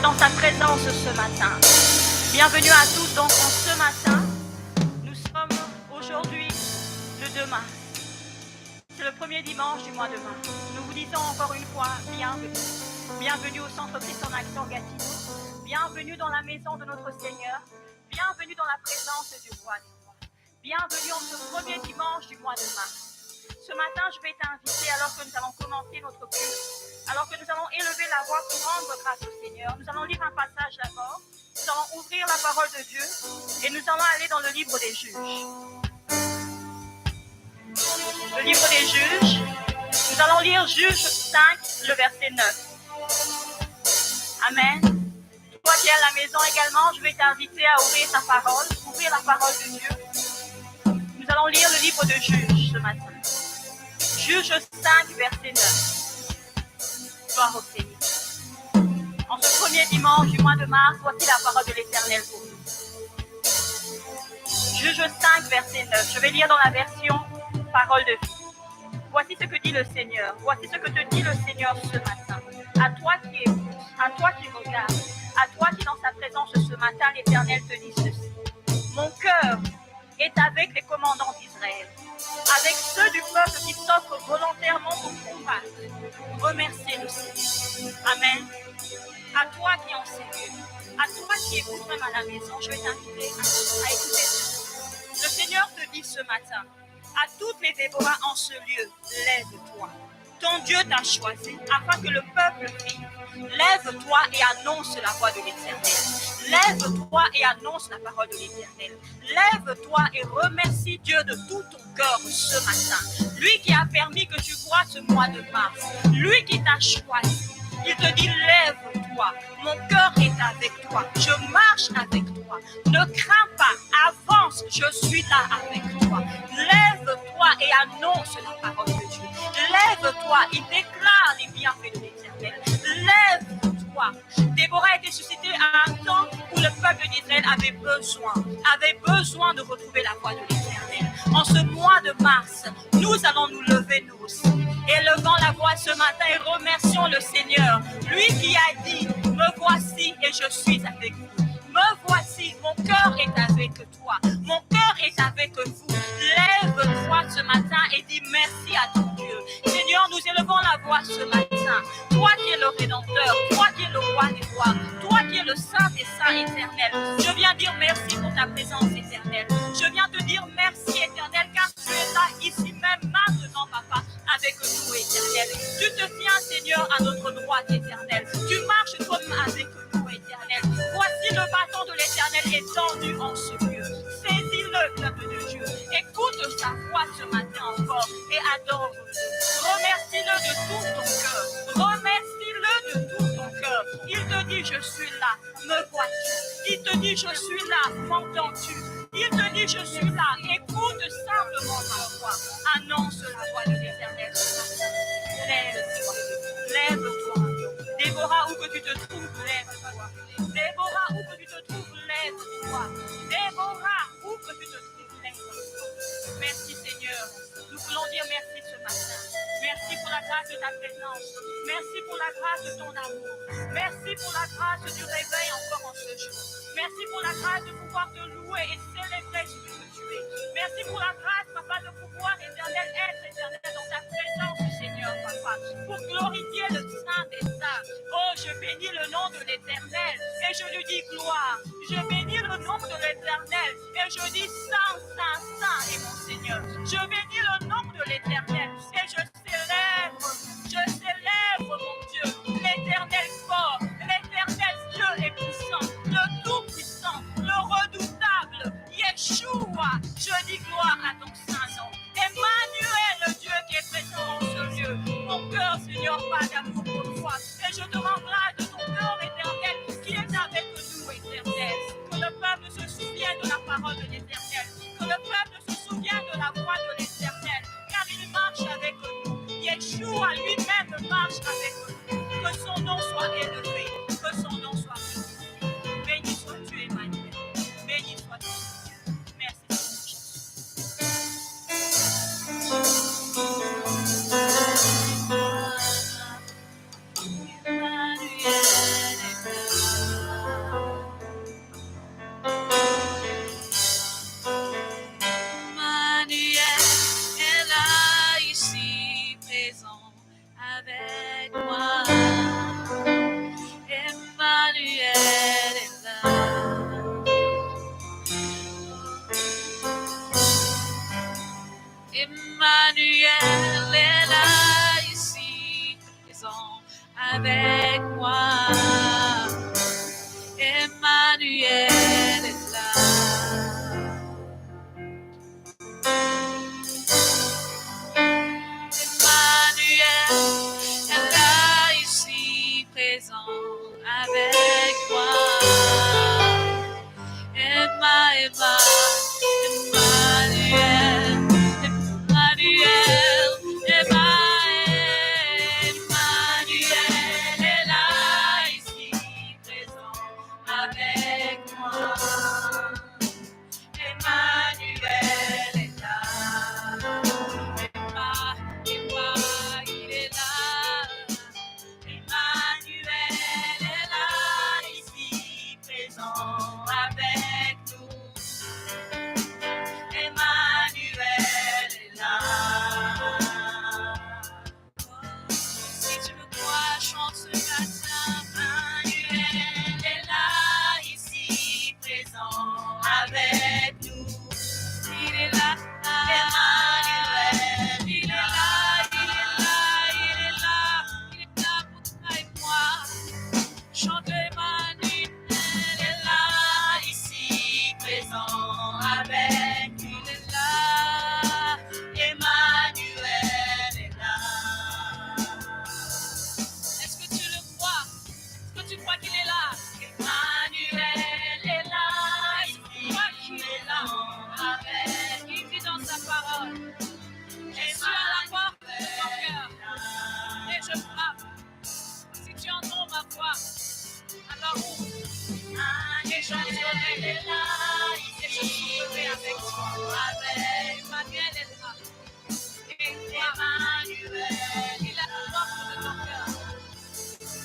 dans sa présence ce matin. Bienvenue à tous donc en ce matin. Nous sommes aujourd'hui le 2 mars. C'est le premier dimanche du mois de mars. Nous vous disons encore une fois bienvenue. Bienvenue au Centre Christ en Action Gatineau. Bienvenue dans la maison de notre Seigneur. Bienvenue dans la présence du Roi des Rois. Bienvenue en ce premier dimanche du mois de mars. Ce matin, je vais t'inviter, alors que nous allons commencer notre culte, alors que nous allons élever la voix pour rendre grâce au Seigneur. Nous allons lire un passage d'abord, nous allons ouvrir la parole de Dieu et nous allons aller dans le livre des Juges. Le livre des Juges, nous allons lire Juges 5, le verset 9. Amen. Toi qui es à la maison également, je vais t'inviter à ouvrir ta parole, ouvrir la parole de Dieu. Nous allons lire le livre de Juges ce matin. Juges 5, verset 9. Gloire au Seigneur. En ce premier dimanche du mois de mars, voici la parole de l'Éternel pour nous. Juges 5, verset 9. Je vais lire dans la version parole de vie. Voici ce que dit le Seigneur. Voici ce que te dit le Seigneur ce matin. À toi qui écoutes, à toi qui regardes, à toi qui dans sa présence ce matin, l'Éternel te dit ceci. Mon cœur est avec les commandants d'Israël, avec ceux du peuple qui s'offrent volontairement pour combattre. Remerciez le Seigneur. Amen. À toi qui en sais mieux, à toi qui écoutes même à la maison, je vais t'inviter à écouter ceci. Le Seigneur te dit ce matin, à toutes les Déborah en ce lieu, lève-toi. Ton Dieu t'a choisi afin que le peuple vive. Lève-toi et annonce la voix de l'Éternel. Lève-toi et annonce la parole de l'Éternel. Lève-toi et remercie Dieu de tout ton cœur ce matin. Lui qui a permis que tu vois ce mois de mars. Lui qui t'a choisi. Il te dit, lève-toi. Mon cœur est avec toi. Je marche avec toi. Ne crains pas. Avance. Je suis là avec toi. Lève-toi et annonce la parole de Dieu. Lève-toi. Il déclare les bienfaits de l'Éternel. Lève-toi. Déborah était suscitée à un temps où le peuple d'Israël avait besoin de retrouver la voix de l'Éternel. En ce mois de mars, nous allons nous lever nous aussi. Élevant la voix ce matin et remercions le Seigneur. Lui qui a dit, me voici et je suis avec vous. Me voici, mon cœur est avec toi. Mon cœur est avec vous. Lève-toi ce matin et dis merci à ton Dieu. Seigneur, nous élevons la voix ce matin. Toi qui es le Rédempteur, toi qui es le Roi des Rois, toi qui es le Saint des Saints éternel. Je viens dire merci pour ta présence éternelle. Je viens te dire merci éternel car tu es là ici même maintenant, papa, avec nous éternel. Tu te tiens, Seigneur, à notre droite éternelle. Tu marches toi-même avec nous éternel. Voici le bâton de l'Éternel étendu en ce lieu. Saisis-le, peuple de Dieu. Écoute sa voix ce matin encore et adore-le. Remercie-le de tout ton cœur. Remercie-le de tout ton cœur. Il te dit, je suis là. Me vois-tu? Il te dit, je suis là. M'entends-tu? Il te dit, je suis là. Écoute simplement ma voix. Annonce la voix de l'Éternel ce matin. Lève-toi. Lève-toi. Déborah, où que tu te trouves, lève-toi. Déborah, où que tu te trouves, lève-toi. Déborah, où que tu te trouves, lève-toi. Merci Seigneur. Nous voulons dire merci ce matin. Merci pour la grâce de ta présence. Merci pour la grâce de ton amour. Merci pour la grâce du réveil encore en ce jour. Merci pour la grâce de pouvoir te louer et célébrer ce que tu es. Merci pour la grâce, papa, de pouvoir éternel être éternel dans ta présence, Seigneur, papa, pour glorifier le Saint des Saints. Oh, je bénis le nom de l'Éternel et je lui dis gloire. Je bénis le nom de l'Éternel et je dis Saint, Saint, Saint est mon Seigneur. Je bénis le nom de l'Éternel et je célèbre mon Dieu, l'Éternel fort, l'Éternel Dieu et puissant, le Tout-Puissant, le redoutable, Yeshua. Je dis gloire à ton saint nom. Emmanuel, le Dieu qui est présent en ce lieu. Mon cœur, Seigneur, pas d'amour pour toi. Et je te rends grâce de ton cœur éternel qui est avec nous, éternel. Que le peuple se souvienne de la parole de l'Éternel. Que le peuple se souvienne de la voix de l'Éternel. Car il marche avec nous. Yeshua lui-même marche avec nous. Que son nom soit élevé. Que son nom soit béni. Béni sois-tu, Emmanuel. Béni sois-tu. Merci, Seigneur. présent avec moi. Emmanuel est là. Emmanuel est là ici présent avec moi. Emmanuel, Emmanuel est là ici présent avec moi. Emmanuel est là. Il est là. Emmanuel est là ici présent avec nous. Emmanuel est là. Si tu me crois, chante ce matin. Emmanuel est là ici présent avec nous. Il est là. Emmanuel, il est là, il est là, il est là, il est là pour toi et moi. Chante Emmanuel est là ici présent avec nous. Il est là. Emmanuel est là. Est-ce que tu le crois? Est-ce que tu crois qu'il est là? Emmanuel est là. Est-ce que tu crois qu'il est là? Avec. Il vit dans sa parole. Je suis à la porte de ton cœur et je frappe. Si tu entends ma voix, alors ouvre et j'entrerai et je soufflerai avec toi. Emmanuel est là. Et Emmanuel, il est à la porte de ton cœur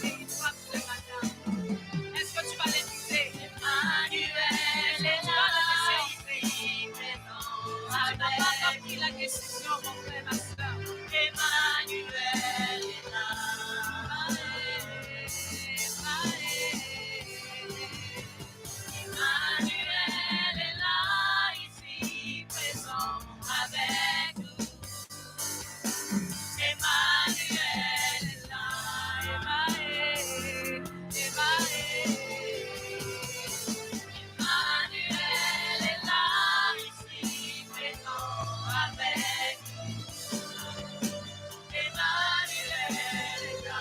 et il frappe ce matin. Est-ce que tu vas l'écouter? Emmanuel est là. Tu n'as pas encore pris la décision, mon frère, ma soeur. Emmanuel est là. Emmanuel est là, ici présent avec nous. Emmanuel est là. Emmanuel est là, ici présent avec nous. Emmanuel est là.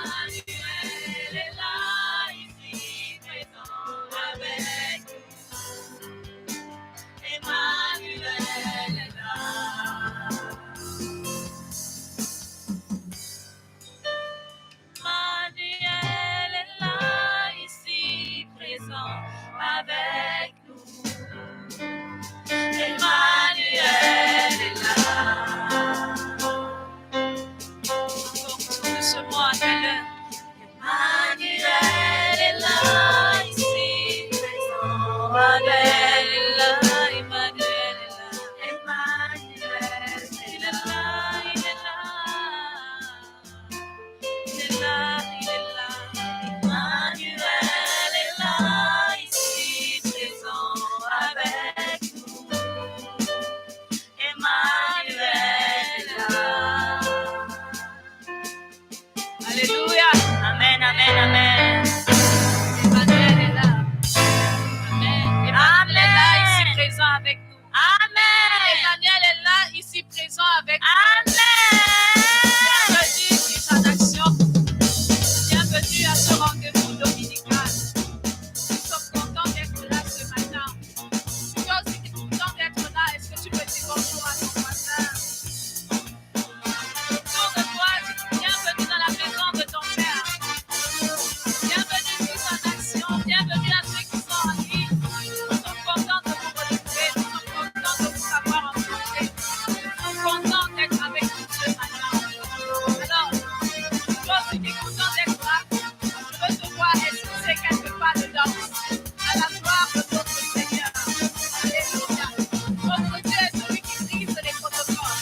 Emmanuel est là, ici présent avec nous. Emmanuel est là. Emmanuel est là, ici présent avec nous. Emmanuel est là. Encore autour de ce mois, appelle-le. Emmanuel est là, ici présent avec nous. Emmanuel est là. Emmanuel, il est là, il est là. Il est là, il est là. Emmanuel est là, ici présent avec nous. Emmanuel est là. Alléluia. Amen, amen, amen. Emmanuel est là. Amen. Emmanuel est là, ici présent avec nous. Amen. Emmanuel est là, ici présent avec nous. Amen. Bienvenue sur en action. Bienvenue à ce rendez-vous dominical. Nous sommes contents d'être là ce matin. Toi aussi, tu es content d'être là. Est-ce que tu peux dire bonjour à ton voisin? Autour de toi, dis bienvenue dans la maison de ton Père. Bienvenue tous en action. Bienvenue à ceux qui sont en ligne. Nous sommes contents de vous retrouver. Nous sommes contents de vous avoir rencontré. Nous sommes contents d'être avec vous ce matin. Alors, toi aussi, tu es content d'être là. Je veux te voir exercer quelques pas de danse à la gloire de notre Seigneur. Alléluia. Notre Dieu est celui qui brise les protocoles.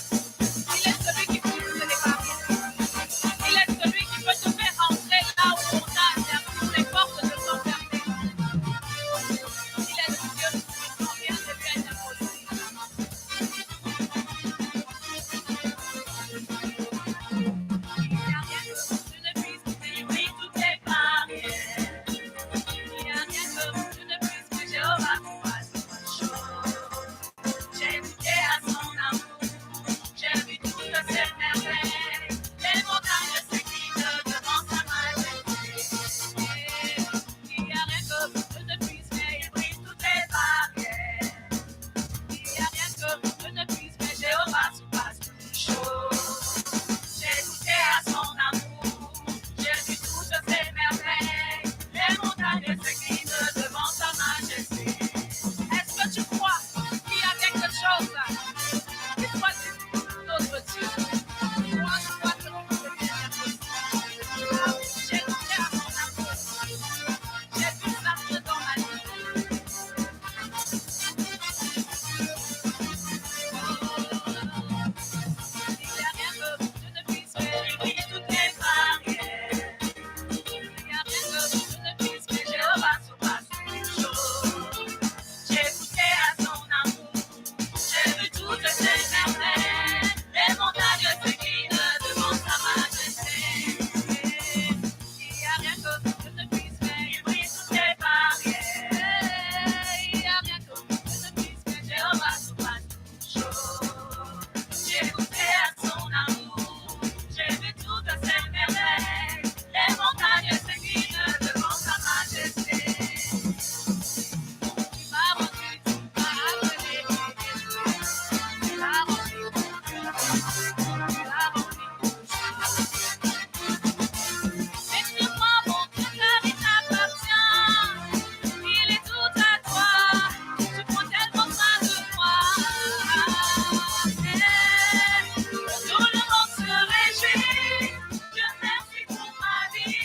Tout le monde se réjouit. Dieu merci pour ma vie.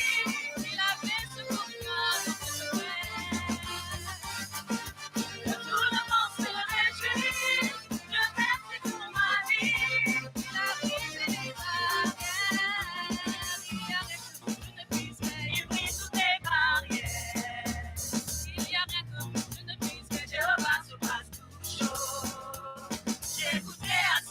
Il a fait ce qu'on a fait. Tout le monde se réjouit. Dieu merci pour ma vie. Il a brisé les barrières. Il y a rien que je ne puisse faire. Il brise toutes les barrières. Il y a rien que je ne puisse faire. Jéhovah se passe tout chaud. J'ai goûté à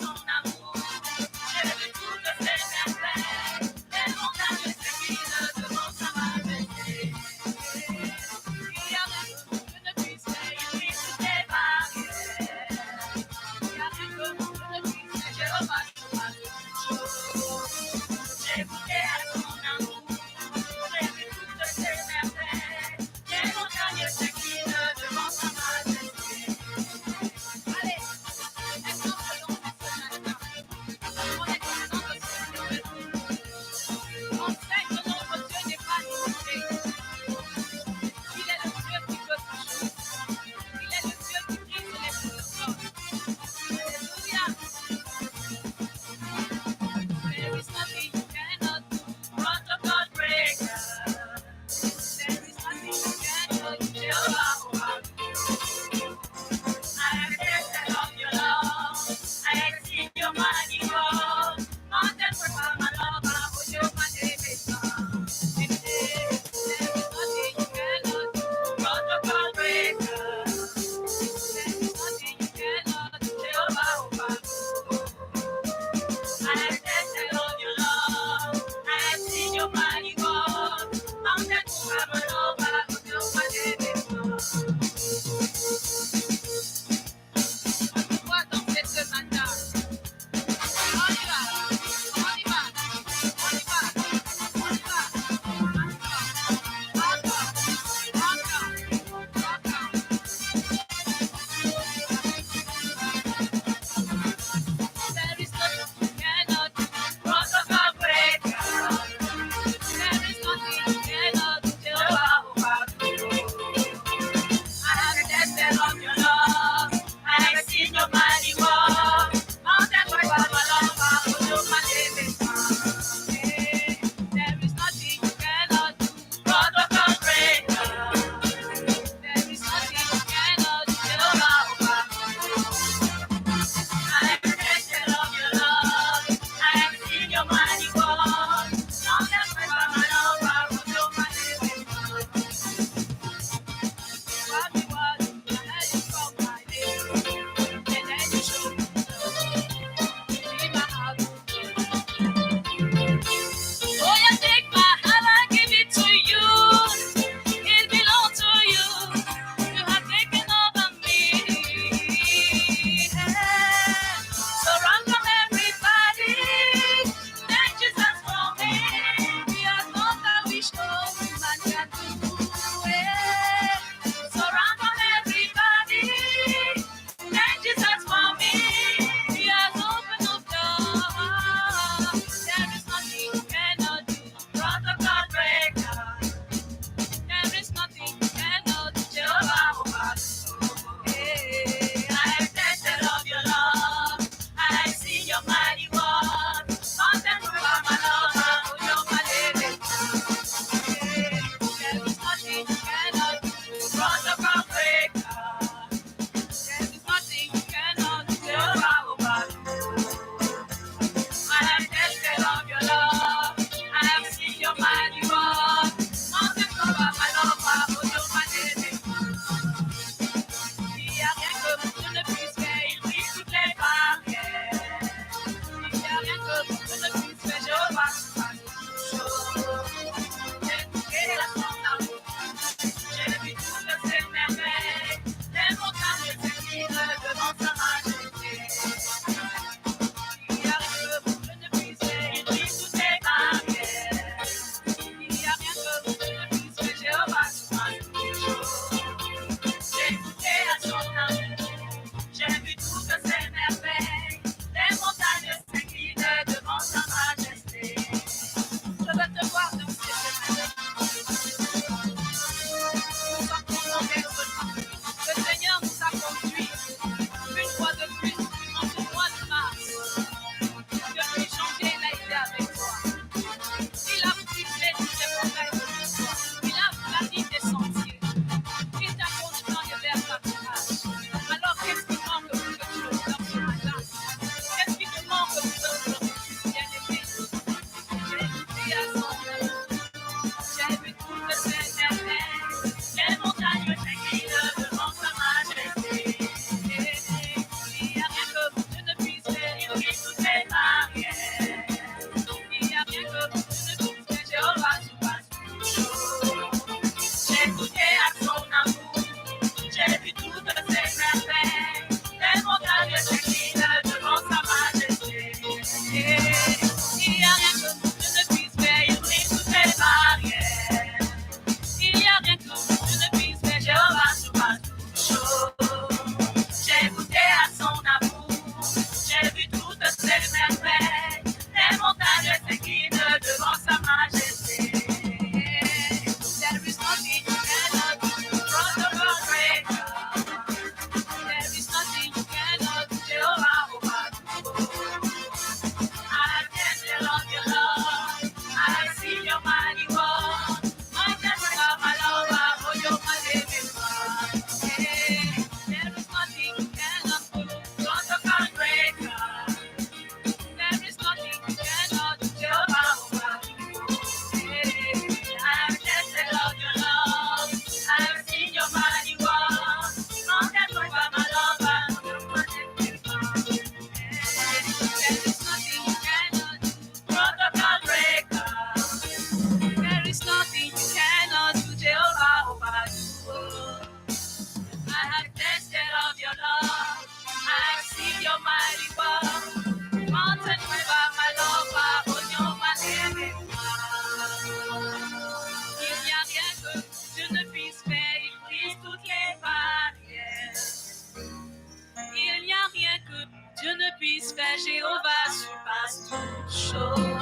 Jéhovah surpasse toute chose.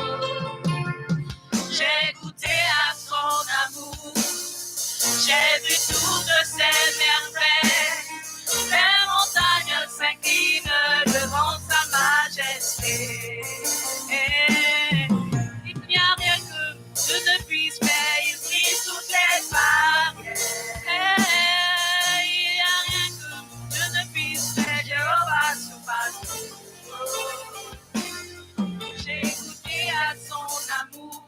J'ai goûté à son amour, j'ai vu toutes ses merveilles. Les montagnes s'inclinent devant sa majesté. Il n'y a rien que Dieu ne puisse faire, il brise toutes les barrières. Il n'y a rien que Dieu ne puisse faire, Jéhovah surpasse tout. J'ai goûté à son amour.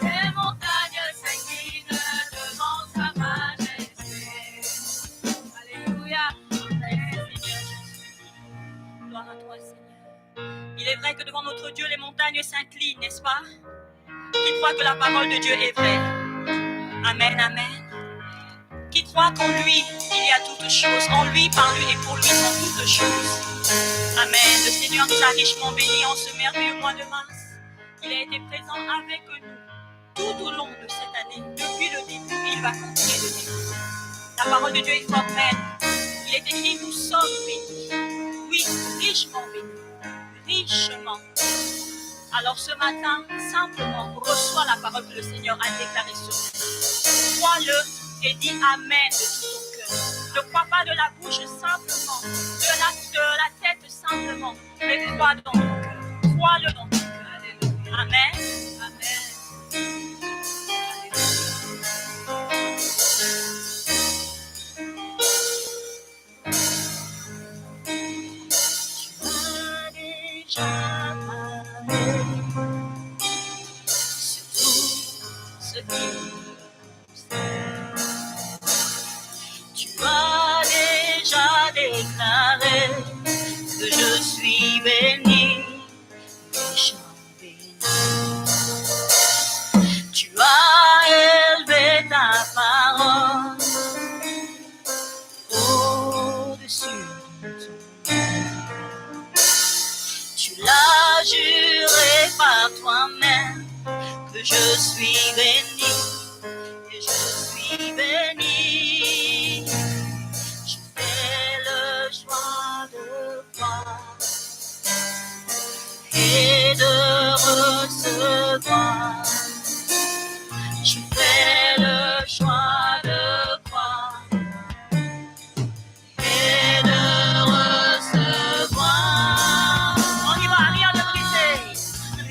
Les montagnes s'inclinent devant sa majesté. Alléluia. Gloire à toi, Seigneur. Il est vrai que devant notre Dieu, les montagnes s'inclinent, n'est-ce pas? Qui croit que la parole de Dieu est vraie? Amen, amen. Qui croit qu'en lui, il y a toutes choses. En lui, par lui et pour lui sont toutes choses. Amen. Le Seigneur nous a richement bénis en ce merveilleux mois de mars. Il a été présent avec nous tout au long de cette année, depuis le début, et il va continuer de nous. La parole de Dieu est fort belle. Il est écrit, nous sommes bénis. Oui, richement bénis. Richement. Alors ce matin, simplement, reçois la parole que le Seigneur a déclarée sur nous. Crois-le et dis Amen de tout ton cœur. Ne crois pas de la bouche simplement, de la tête simplement, mais crois dans ton cœur. Crois-le dans ton cœur. Amen. Amen. Tu as déjà déclaré que je suis béni, richement béni. Tu as élevé ta parole au-dessus de tout. Tu l'as juré par toi-même que je suis béni, que je suis béni. Je fais le choix de croire et de recevoir. Je fais le choix de croire et de recevoir. On y va, rien de brisé,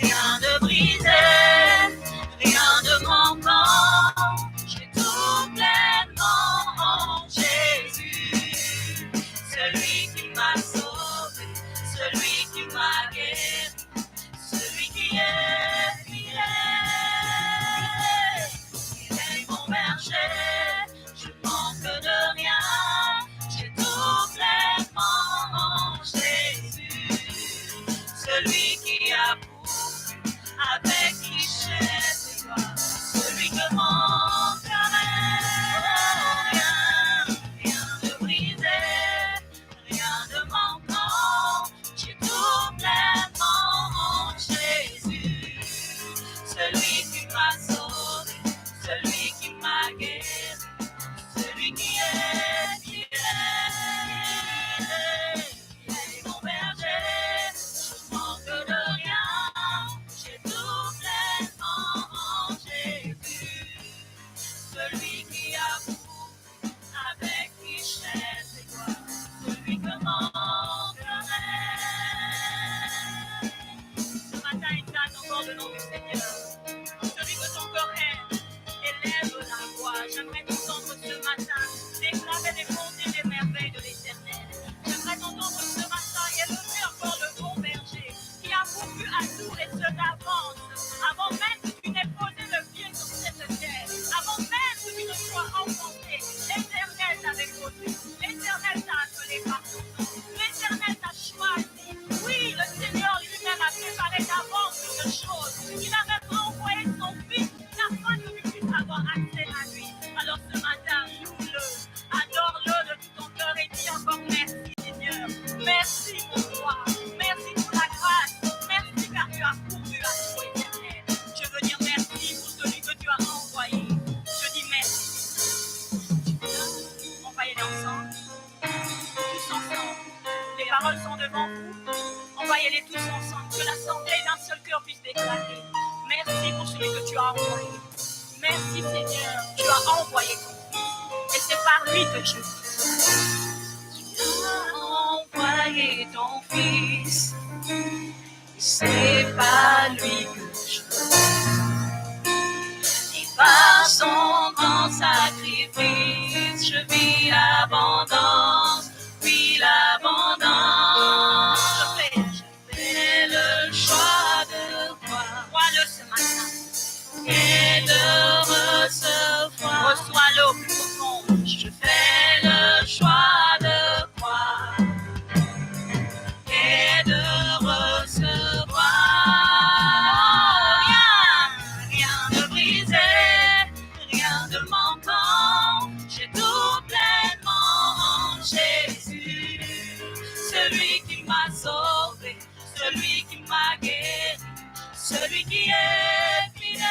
rien de brisé, rien de manquant. J'ai tout pleinement en Jésus, celui qui m'a sauvé, celui qui m'a guéri, celui qui est fidèle. Il est mon berger, je manque de rien. J'ai tout pleinement en Jésus, celui qui a pourvu avec richesse et gloire, celui que manque rien, rien de brisé, paroles sont devant vous. On va y aller tous ensemble. Que l'assemblée d'un seul cœur puisse déclarer. Merci pour celui que tu as envoyé. Merci Seigneur, tu as envoyé ton Fils. Et c'est par lui que je vis. Tu as envoyé ton Fils. C'est par lui que je vis. Et par son grand sacrifice, je vis l'abondance. Oui, l'abondance. Je fais le choix de croire. Crois-le ce matin. Et de recevoir. Reçois-le au plus profond. Je fais le choix de croire et de recevoir. Rien de brisé, rien de manquant. J'ai tout pleinement en Jésus. Celui qui m'a sauvé, celui qui m'a guéri, celui qui est fidèle.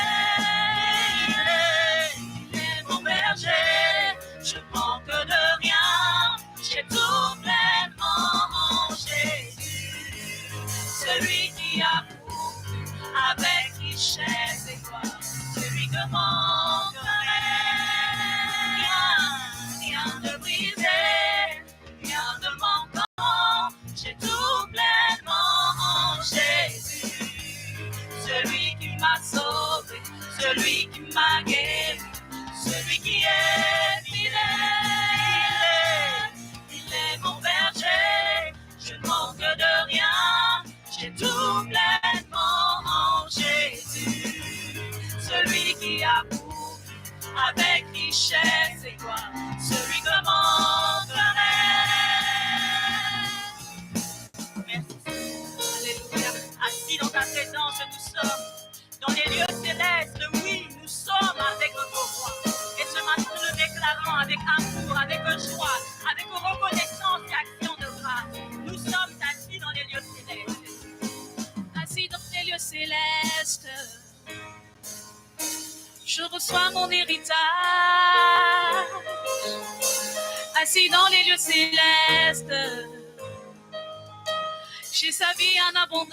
Il est mon berger, je manque de rien. J'ai tout pleinement en Jésus. Celui qui a pourvu avec richesse et gloire, celui que manquerait. Rien de brisé, rien de manquant. J'ai tout pleinement en Jésus. Celui qui m'a sauvé, celui qui m'a guéri, celui qui est fidèle. Il est mon berger, je ne manque de rien. J'ai tout pleinement en Jésus. Celui qui a pourvu avec richesse et gloire, celui que manquerait. Merci Seigneur. Alléluia. Assis dans ta présence, nous sommes dans les lieux célestes. Oui, nous sommes avec notre roi. Et ce matin, nous le déclarons avec amour, avec joie, avec reconnaissance et action de grâce. Nous sommes assis dans les lieux célestes. Assis dans les lieux célestes, je reçois mon héritage. Assis dans les lieux célestes, j'ai sa vie en abondance.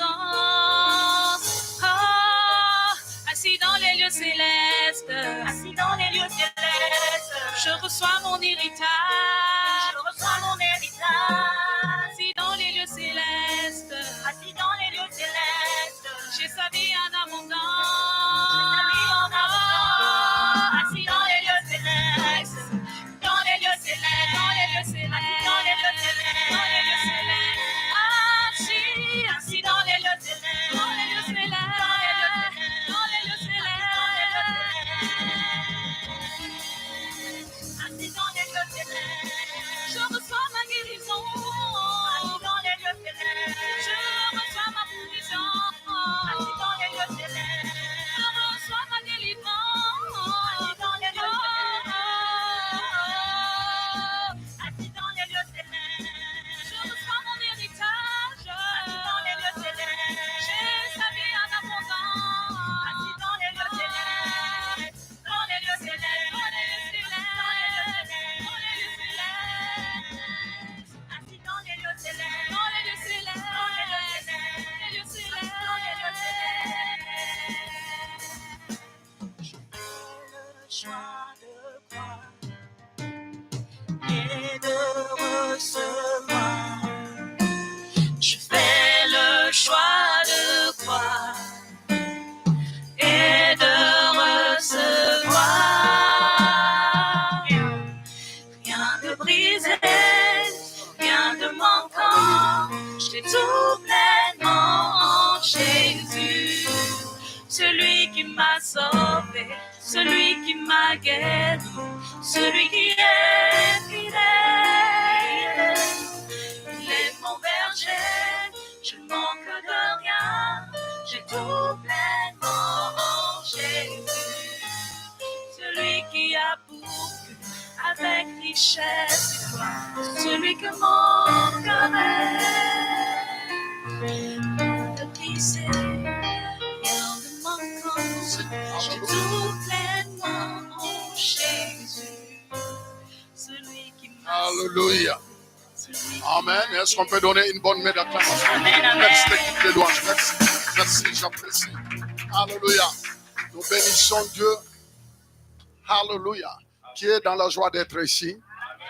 Oh, assis dans les lieux célestes, Assis dans les lieux célestes, je reçois mon héritage. je reçois mon héritage. Assis dans les lieux célestes, Assis dans les lieux célestes, j'ai sa vie en abondance. assis dans les lieux célestes, dans les lieux célestes, Dans les lieux célestes, dans les lieux célestes, dans les lieux célestes, assis dans les lieux célestes, dans les lieux célestes, dans les lieux célestes, assis dans les lieux célestes, je reçois ma guérison. assis dans les lieux célestes, Je reçois ma provision. assis dans les lieux célestes, Je reçois ma délivrance. assis dans les lieux célestes, assis dans les lieux célestes, Je reçois mon héritage. assis dans les lieux célestes, J'ai sa vie en abondance. assis dans les lieux célestes, dans les lieux célestes, Dans les lieux célestes, dans les lieux célestes, dans les lieux célestes, assis dans les lieux célestes, dans les lieux célestes, dans les lieux célestes, les lieux célestes, dans les lieux Je fais le choix de croire et de recevoir. Rien de brisé, rien de manquant. J'ai tout pleinement en Jésus. Celui qui m'a sauvé, celui qui m'a guéri, celui qui est fidèle. Il est mon berger, je ne manque de rien. J'ai tout pleinement en Jésus. Celui qui a pourvu avec richesse et gloire, celui que mon cœur est. De brisé, rien de manquant. J'ai tout pleinement en Jésus. Celui qui m'a Hallelujah. celui qui Amen. Est-ce qu'on peut donner une bonne main d'acclamation? Amen, amen. Merci l'équipe de louange. Merci. Merci, j'apprécie. Alléluia. Nous bénissons Dieu. Alléluia. Qui est dans la joie d'être ici.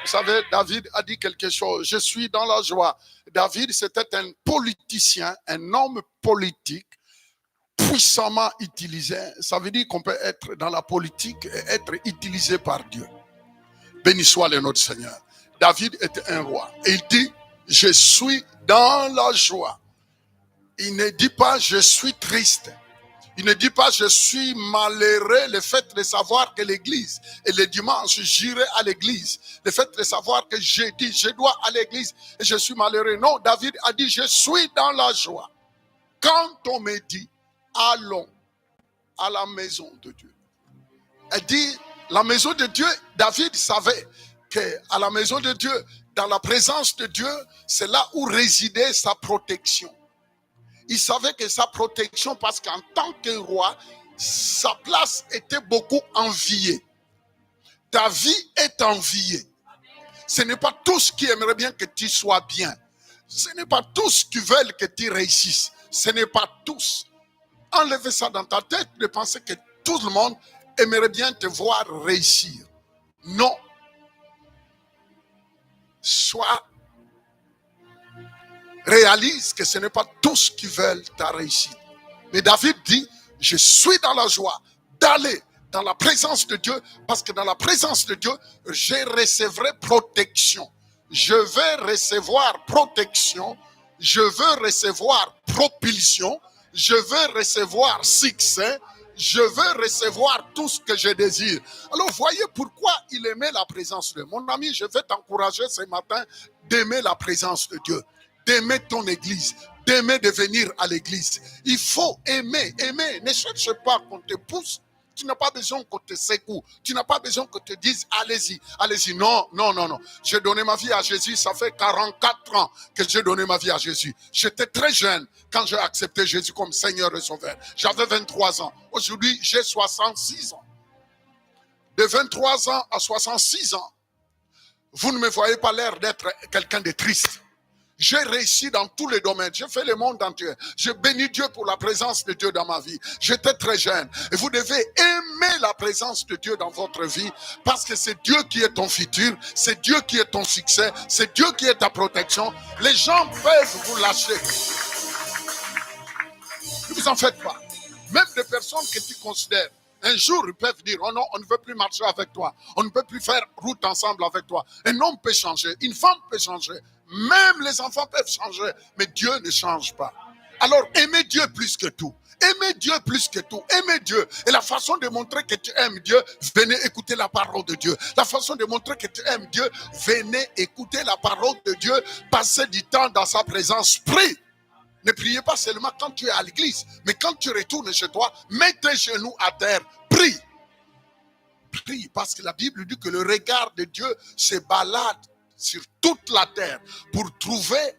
Vous savez, David a dit quelque chose. Je suis dans la joie. David, c'était un politicien, un homme politique puissamment utilisé. Ça veut dire qu'on peut être dans la politique et être utilisé par Dieu. Béni soit le nom du Seigneur. David était un roi. Et il dit, je suis dans la joie. Il ne dit pas, je suis triste. Il ne dit pas, je suis malheureux. Le fait de savoir que l'église, et le dimanche, j'irai à l'église. Le fait de savoir que j'ai dit, je dois à l'église et je suis malheureux. Non, David a dit, je suis dans la joie. Quand on me dit, allons à la maison de Dieu. Elle dit, la maison de Dieu, David savait qu'à la maison de Dieu, dans la présence de Dieu, c'est là où résidait sa protection. Il savait que sa protection, parce qu'en tant que roi, sa place était beaucoup enviée. Ta vie est enviée. Ce n'est pas tous qui aimeraient bien que tu sois bien. Ce n'est pas tous qui veulent que tu réussisses. Ce n'est pas tous. Enlevez ça dans ta tête de penser que tout le monde aimerait bien te voir réussir. Non. Réalise que ce n'est pas tous qui veulent ta réussite. Mais David dit, je suis dans la joie d'aller dans la présence de Dieu, parce que dans la présence de Dieu, je recevrai protection. Je vais recevoir protection. Je veux recevoir propulsion. Je veux recevoir succès. Je veux recevoir tout ce que je désire. Alors, voyez pourquoi il aimait la présence de Dieu. Mon ami, je vais t'encourager ce matin d'aimer la présence de Dieu, d'aimer ton église, d'aimer de venir à l'église. Il faut aimer. Ne cherche pas qu'on te pousse. Tu n'as pas besoin qu'on te secoue. Tu n'as pas besoin qu'on te dise, allez-y, allez-y. Non. J'ai donné ma vie à Jésus. Ça fait 44 ans que j'ai donné ma vie à Jésus. J'étais très jeune quand j'ai accepté Jésus comme Seigneur et Sauveur. J'avais 23 ans. Aujourd'hui, j'ai 66 ans. De 23 ans à 66 ans, vous ne me voyez pas l'air d'être quelqu'un de triste. J'ai réussi dans tous les domaines. J'ai fait le monde entier. J'ai béni Dieu pour la présence de Dieu dans ma vie. J'étais très jeune. Et vous devez aimer la présence de Dieu dans votre vie, parce que c'est Dieu qui est ton futur. C'est Dieu qui est ton succès. C'est Dieu qui est ta protection. Les gens peuvent vous lâcher. Ne vous en faites pas. Même des personnes que tu considères, un jour, ils peuvent dire, oh non, on ne veut plus marcher avec toi. On ne peut plus faire route ensemble avec toi. Un homme peut changer. Une femme peut changer. Même les enfants peuvent changer. Mais Dieu ne change pas. Alors, aimez Dieu plus que tout. Aimez Dieu plus que tout. Aimez Dieu. Et la façon de montrer que tu aimes Dieu, venez écouter la parole de Dieu. La façon de montrer que tu aimes Dieu, venez écouter la parole de Dieu. Passez du temps dans sa présence. Prie. Ne priez pas seulement quand tu es à l'église, mais quand tu retournes chez toi, mets tes genoux à terre, prie. Prie, parce que la Bible dit que le regard de Dieu se balade sur toute la terre pour trouver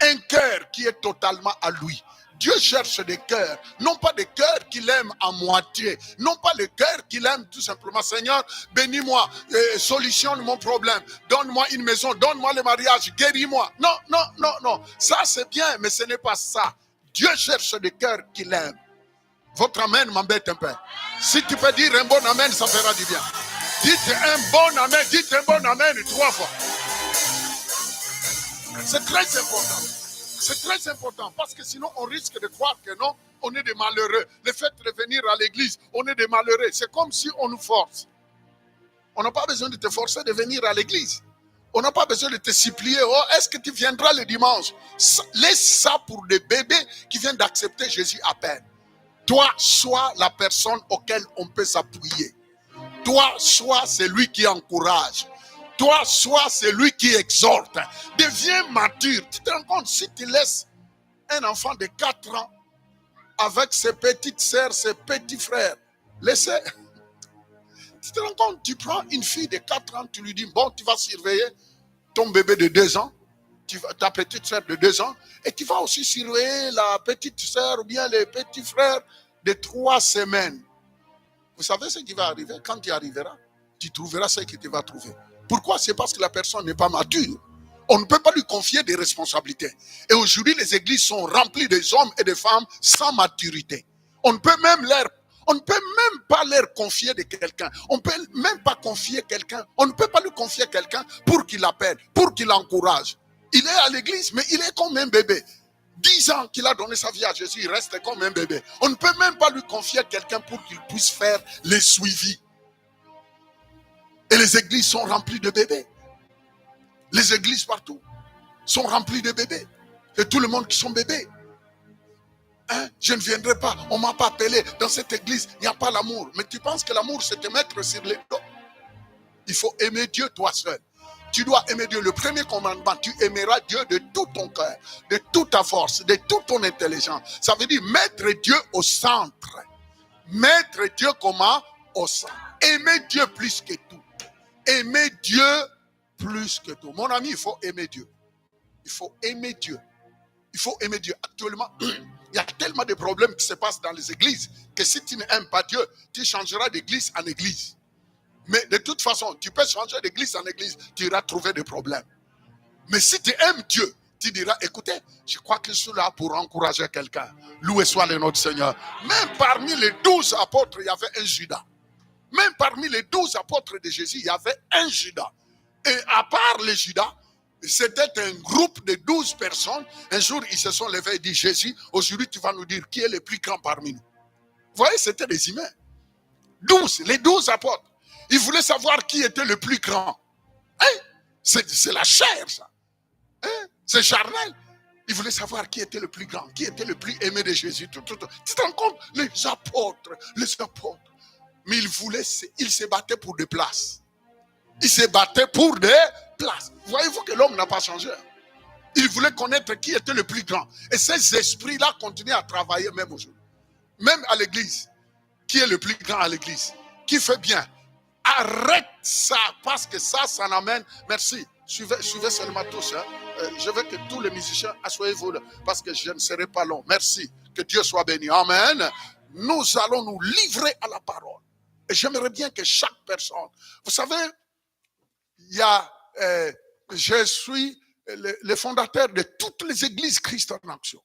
un cœur qui est totalement à lui. Dieu cherche des cœurs, non pas des cœurs qu'il aime à moitié, non pas le cœur qu'il aime tout simplement. Seigneur, bénis-moi, solutionne mon problème, donne-moi une maison, donne-moi le mariage, guéris-moi. Non, ça c'est bien, mais ce n'est pas ça. Dieu cherche des cœurs qu'il aime. Votre amen m'embête un peu. Si tu peux dire un bon amen, ça fera du bien. Dites un bon amen, dites un bon amen 3 fois. C'est très important. C'est très important, parce que sinon on risque de croire que non, on est des malheureux. Le fait de venir à l'église, on est des malheureux. C'est comme si on nous force. On n'a pas besoin de te forcer de venir à l'église. On n'a pas besoin de te supplier. Oh, est-ce que tu viendras le dimanche? Laisse ça pour des bébés qui viennent d'accepter Jésus à peine. Toi, sois la personne auquel on peut s'appuyer. Toi, sois celui qui encourage. Toi, sois celui qui exhorte. Deviens mature. Tu te rends compte, si tu laisses un enfant de 4 ans avec ses petites sœurs, ses petits frères, laissez. Tu te rends compte, tu prends une fille de 4 ans, tu lui dis, bon, tu vas surveiller ton bébé de 2 ans, ta petite sœur de 2 ans, et tu vas aussi surveiller la petite sœur ou bien les petits frères de 3 semaines. Vous savez ce qui va arriver? Quand tu arriveras, tu trouveras ce que tu vas trouver. Pourquoi? C'est parce que la personne n'est pas mature. On ne peut pas lui confier des responsabilités. Et aujourd'hui, les églises sont remplies des hommes et des femmes sans maturité. On ne peut même pas leur confier de quelqu'un. On ne peut même pas confier quelqu'un. On ne peut pas lui confier quelqu'un pour qu'il l'appelle, pour qu'il l'encourage. Il est à l'église, mais il est comme un bébé. 10 ans qu'il a donné sa vie à Jésus, il reste comme un bébé. On ne peut même pas lui confier quelqu'un pour qu'il puisse faire les suivis. Et les églises sont remplies de bébés. Les églises partout sont remplies de bébés. Et tout le monde qui sont bébés. Hein? Je ne viendrai pas, on ne m'a pas appelé. Dans cette église, il n'y a pas l'amour. Mais tu penses que l'amour, c'est te mettre sur les dos? Il faut aimer Dieu toi seul. Tu dois aimer Dieu. Le premier commandement, tu aimeras Dieu de tout ton cœur, de toute ta force, de toute ton intelligence. Ça veut dire mettre Dieu au centre. Mettre Dieu comment? Au centre. Aimer Dieu plus que tout. Aimer Dieu plus que tout. Mon ami, il faut aimer Dieu. Il faut aimer Dieu. Il faut aimer Dieu. Actuellement, il y a tellement de problèmes qui se passent dans les églises que si tu n'aimes pas Dieu, tu changeras d'église en église. Mais de toute façon, tu peux changer d'église en église, tu iras trouver des problèmes. Mais si tu aimes Dieu, tu diras, écoutez, je crois que je suis là pour encourager quelqu'un. Loué soit le nom du Seigneur. Même parmi les 12 apôtres, il y avait un Judas. Même parmi les 12 apôtres de Jésus, il y avait un Judas. Et à part les Judas, c'était un groupe de 12 personnes. Un jour, ils se sont levés et dit, Jésus, aujourd'hui, tu vas nous dire qui est le plus grand parmi nous. Vous voyez, c'était des humains. 12, les 12 apôtres. Ils voulaient savoir qui était le plus grand. Hein? C'est la chair, ça. Hein? C'est charnel. Ils voulaient savoir qui était le plus grand, qui était le plus aimé de Jésus. Tu te rends compte? Les apôtres. Mais ils se battaient pour des places. Ils se battaient pour des places. Voyez-vous que l'homme n'a pas changé. Il voulait connaître qui était le plus grand. Et ces esprits-là continuent à travailler même aujourd'hui. Même à l'église. Qui est le plus grand à l'église? Qui fait bien? Arrête ça, parce que ça amène. Merci. Suivez seulement tous. Hein. Je veux que tous les musiciens, asseyez-vous là, parce que je ne serai pas long. Merci. Que Dieu soit béni. Amen. Nous allons nous livrer à la parole. Et j'aimerais bien que chaque personne. Vous savez, je suis le fondateur de toutes les églises Christ en action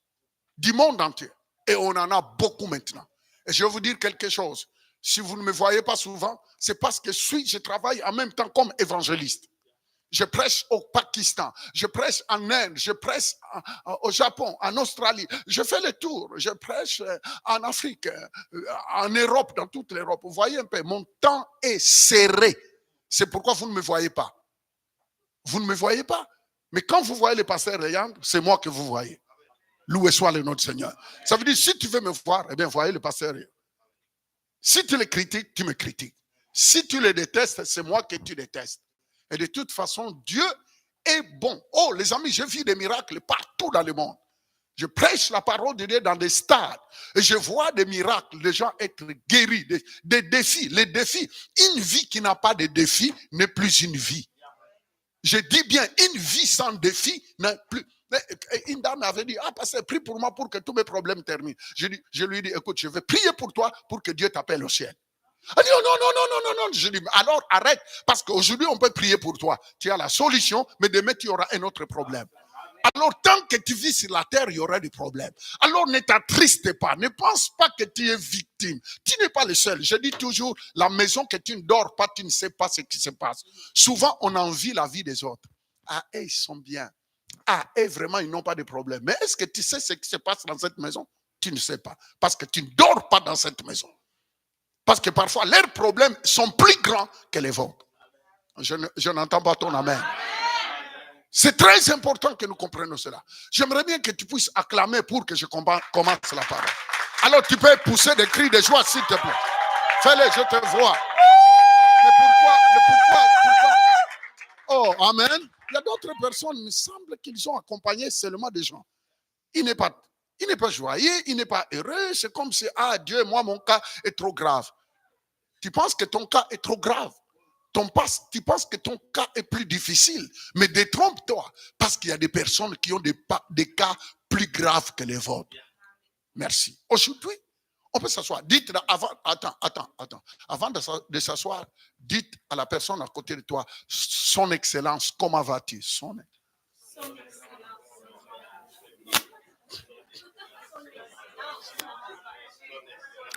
du monde entier. Et on en a beaucoup maintenant. Et je vais vous dire quelque chose. Si vous ne me voyez pas souvent, c'est parce que je travaille en même temps comme évangéliste. Je prêche au Pakistan, je prêche en Inde, je prêche au Japon, en Australie. Je fais le tour, je prêche en Afrique, en Europe, dans toute l'Europe. Vous voyez un peu, mon temps est serré. C'est pourquoi vous ne me voyez pas. Vous ne me voyez pas. Mais quand vous voyez le pasteur Rayand, c'est moi que vous voyez. Loué soit le nom du Seigneur. Ça veut dire, si tu veux me voir, eh bien, voyez le pasteur Rayand. Si tu le critiques, tu me critiques. Si tu le détestes, c'est moi que tu détestes. Et de toute façon, Dieu est bon. Oh, les amis, je vis des miracles partout dans le monde. Je prêche la parole de Dieu dans des stades. Et je vois des miracles, des gens être guéris, des défis. Les défis, une vie qui n'a pas de défis n'est plus une vie. Je dis bien, une vie sans défi n'est plus. Une dame avait dit, pasteur, prie pour moi pour que tous mes problèmes terminent. Je lui ai dit, écoute, je vais prier pour toi pour que Dieu t'appelle au ciel. Elle dit, non. Je dis, alors arrête, parce qu'aujourd'hui, on peut prier pour toi. Tu as la solution, mais demain, tu auras un autre problème. Alors, tant que tu vis sur la terre, il y aura des problèmes. Alors, ne t'attriste pas. Ne pense pas que tu es victime. Tu n'es pas le seul. Je dis toujours, la maison que tu ne dors pas, tu ne sais pas ce qui se passe. Souvent, on envie la vie des autres. Ils sont bien. Vraiment, ils n'ont pas de problème. Mais est-ce que tu sais ce qui se passe dans cette maison? Tu ne sais pas. Parce que tu ne dors pas dans cette maison. Parce que parfois, leurs problèmes sont plus grands que les vôtres. Je n'entends pas ton amen. C'est très important que nous comprenions cela. J'aimerais bien que tu puisses acclamer pour que je commence la parole. Alors, tu peux pousser des cris de joie, s'il te plaît. Fais-le, je te vois. Mais pourquoi? Oh, amen. Il y a d'autres personnes, il me semble qu'ils ont accompagné seulement des gens. Il n'est pas joyeux, il n'est pas heureux. C'est comme si, Dieu, moi, mon cas est trop grave. Tu penses que ton cas est trop grave. Tu penses que ton cas est plus difficile. Mais détrompe-toi. Parce qu'il y a des personnes qui ont des cas plus graves que les vôtres. Merci. Aujourd'hui, on peut s'asseoir. Dites attends. Avant de s'asseoir, dites à la personne à côté de toi, son excellence, comment vas-tu?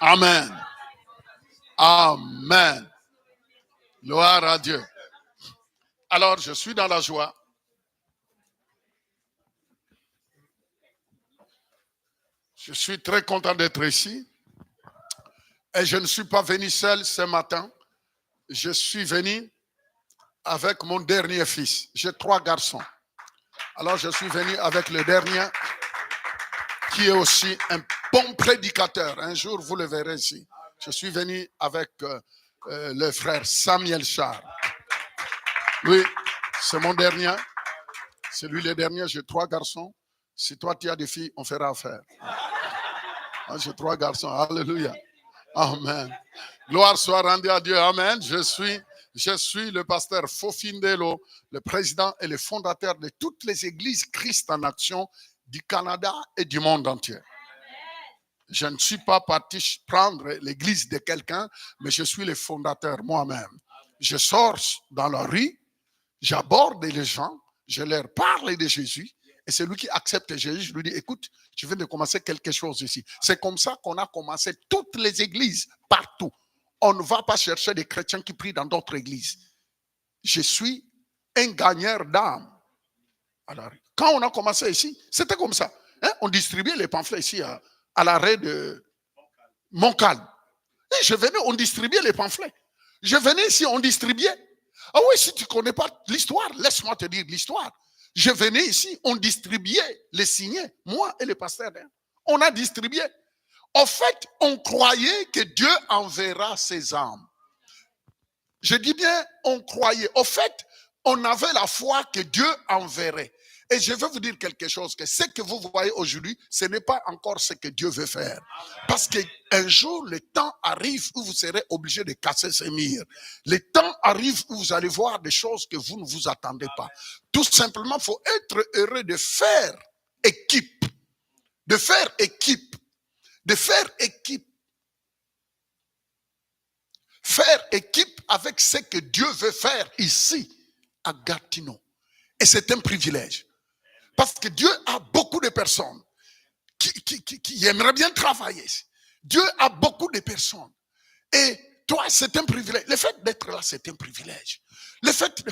Amen. Amen. Gloire à Dieu. Alors, je suis dans la joie. Je suis très content d'être ici. Et je ne suis pas venu seul ce matin. Je suis venu avec mon dernier fils. J'ai 3 garçons. Alors, je suis venu avec le dernier, qui est aussi un bon prédicateur. Un jour, vous le verrez ici. Je suis venu avec le frère Samuel Char. Oui, c'est mon dernier. C'est lui le dernier. J'ai 3 garçons. Si toi, tu as des filles, on fera affaire. J'ai 3 garçons. Alléluia. Amen. Gloire soit rendue à Dieu. Amen. Je suis le pasteur Fofindelo, le président et le fondateur de toutes les églises Christ en action du Canada et du monde entier. Je ne suis pas parti prendre l'église de quelqu'un, mais je suis le fondateur moi-même. Je sors dans la rue, j'aborde les gens, je leur parle de Jésus. Et celui qui accepte Jésus, je lui dis, écoute, je viens de commencer quelque chose ici. C'est comme ça qu'on a commencé toutes les églises, partout. On ne va pas chercher des chrétiens qui prient dans d'autres églises. Je suis un gagneur d'âme. Alors, quand on a commencé ici, c'était comme ça. Hein? On distribuait les pamphlets ici à l'arrêt de Montcalm. Et je venais, on distribuait les pamphlets. Je venais ici, on distribuait. Ah oui, si tu ne connais pas l'histoire, laisse-moi te dire l'histoire. Je venais ici, on distribuait les signets, moi et le pasteur. On a distribué. En fait, on croyait que Dieu enverra ses âmes. Je dis bien, on croyait. En fait, on avait la foi que Dieu enverrait. Et je veux vous dire quelque chose, que ce que vous voyez aujourd'hui, ce n'est pas encore ce que Dieu veut faire. Parce qu'un jour, le temps arrive où vous serez obligé de casser ces murs. Le temps arrive où vous allez voir des choses que vous ne vous attendez pas. Tout simplement, il faut être heureux de faire équipe. De faire équipe. De faire équipe. Faire équipe avec ce que Dieu veut faire ici, à Gatineau. Et c'est un privilège. Parce que Dieu a beaucoup de personnes qui aimeraient bien travailler. Dieu a beaucoup de personnes. Et toi, c'est un privilège. Le fait d'être là, c'est un privilège. Le fait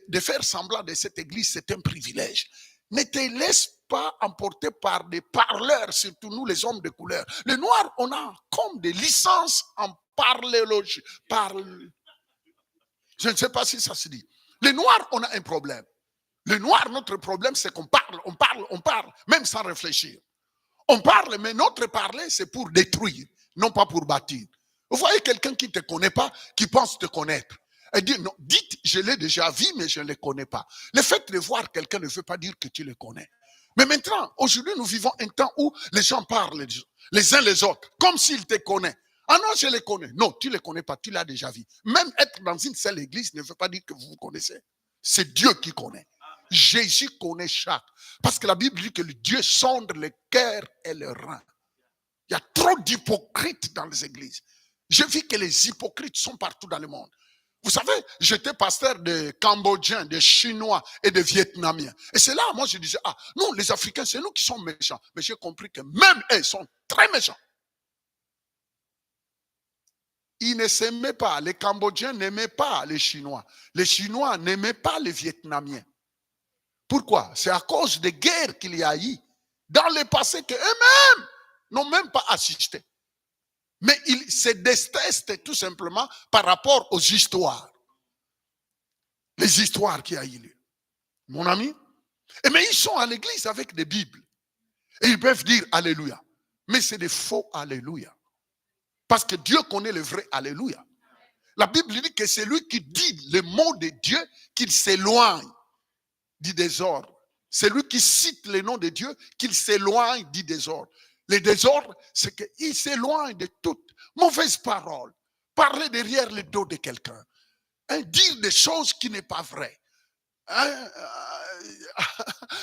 de faire semblant de cette église, c'est un privilège. Ne te laisse pas emporter par des parleurs, surtout nous, les hommes de couleur. Les Noirs, on a comme des licences en parlologie. Je ne sais pas si ça se dit. Les Noirs, on a un problème. Les Noirs, notre problème, c'est qu'on parle, même sans réfléchir. On parle, mais notre parler, c'est pour détruire, non pas pour bâtir. Vous voyez quelqu'un qui ne te connaît pas, qui pense te connaître. Et dit, non, dites, je l'ai déjà vu, mais je ne le connais pas. Le fait de voir quelqu'un ne veut pas dire que tu le connais. Mais maintenant, aujourd'hui, nous vivons un temps où les gens parlent les uns les autres, comme s'ils te connaissent. Ah non, je les connais. Non, tu ne les connais pas, tu l'as déjà vu. Même être dans une seule église ne veut pas dire que vous vous connaissez. C'est Dieu qui connaît. Jésus connaît chaque. Parce que la Bible dit que le Dieu sonde le cœur et le rein. Il y a trop d'hypocrites dans les églises. J'ai vu que les hypocrites sont partout dans le monde. Vous savez, j'étais pasteur de Cambodgiens, de Chinois et de Vietnamiens. Et c'est là, moi, je disais, ah, non, les Africains, c'est nous qui sommes méchants. Mais j'ai compris que même eux sont très méchants. Ils ne s'aimaient pas. Les Cambodgiens n'aimaient pas les Chinois. Les Chinois n'aimaient pas les Vietnamiens. Pourquoi? C'est à cause des guerres qu'il y a eu dans le passé qu'eux-mêmes n'ont même pas assisté. Mais ils se détestent tout simplement par rapport aux histoires. Les histoires qui ont eu lieu. Mon ami? Mais ils sont à l'église avec des Bibles. Et ils peuvent dire Alléluia. Mais c'est des faux Alléluia. Parce que Dieu connaît le vrai Alléluia. La Bible dit que c'est lui qui dit le mot de Dieu qu'il s'éloigne du désordre. C'est lui qui cite le nom de Dieu qu'il s'éloigne du désordre. Le désordre, c'est qu'il s'éloigne de toute mauvaise parole. Parler derrière le dos de quelqu'un. Dire des choses qui n'est pas vraies.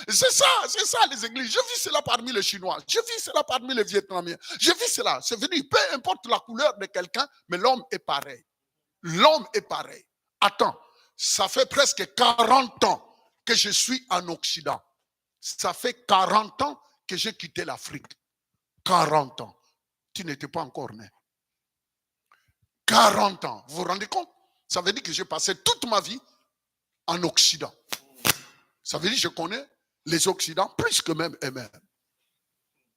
C'est ça les églises. Je vis cela parmi les Chinois. Je vis cela parmi les Vietnamiens. Je vis cela. C'est venu, peu importe la couleur de quelqu'un, mais l'homme est pareil. L'homme est pareil. Attends, ça fait presque 40 ans que je suis en Occident. Ça fait 40 ans que j'ai quitté l'Afrique. 40 ans. Tu n'étais pas encore né. 40 ans. Vous vous rendez compte? Ça veut dire que j'ai passé toute ma vie en Occident. Ça veut dire que je connais les Occidents plus que même eux-mêmes.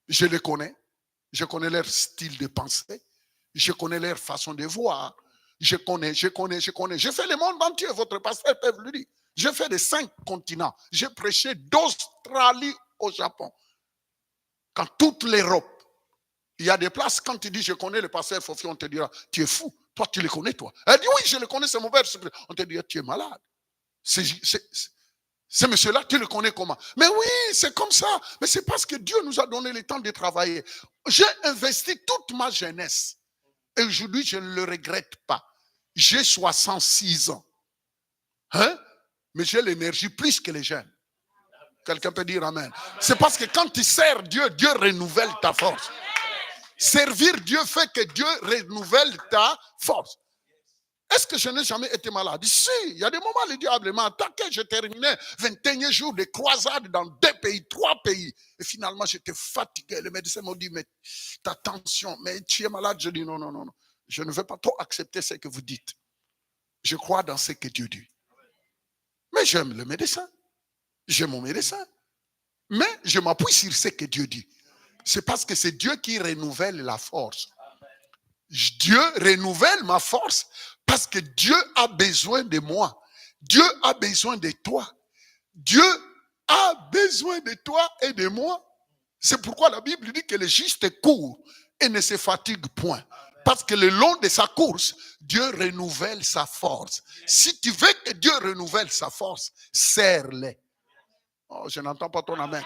Je les connais. Je connais leur style de pensée. Je connais leur façon de voir. Je connais. J'ai fait le monde entier, votre pasteur peut le dire. J'ai fait les 5 continents. J'ai prêché d'Australie au Japon. Quand toute l'Europe, il y a des places, quand tu dis je connais le pasteur Fofi, on te dira, tu es fou. Toi, tu le connais, toi. Elle dit, oui, je le connais, c'est mon père. On te dira, tu es malade. Ce monsieur-là, tu le connais comment? Mais oui, c'est comme ça. Mais c'est parce que Dieu nous a donné le temps de travailler. J'ai investi toute ma jeunesse. Et aujourd'hui, je ne le regrette pas. J'ai 66 ans. Hein? Mais j'ai l'énergie plus que les jeunes. Quelqu'un peut dire amen. C'est parce que quand tu sers Dieu, Dieu renouvelle ta force. Servir Dieu fait que Dieu renouvelle ta force. Est-ce que je n'ai jamais été malade? Si, il y a des moments, le diable m'a attaqué. J'ai terminé 21 jours de croisade dans 2 pays, 3 pays. Et finalement, j'étais fatigué. Le médecin m'a dit, mais ta tension, mais tu es malade. Je dis, non. Je ne veux pas trop accepter ce que vous dites. Je crois dans ce que Dieu dit. Mais j'aime le médecin. J'aime mon médecin. Mais je m'appuie sur ce que Dieu dit. C'est parce que c'est Dieu qui renouvelle la force. Dieu renouvelle ma force parce que Dieu a besoin de moi. Dieu a besoin de toi. Dieu a besoin de toi et de moi. C'est pourquoi la Bible dit que le juste court et ne se fatigue point. Parce que le long de sa course, Dieu renouvelle sa force. Si tu veux que Dieu renouvelle sa force, serre-les. Oh, je n'entends pas ton amen.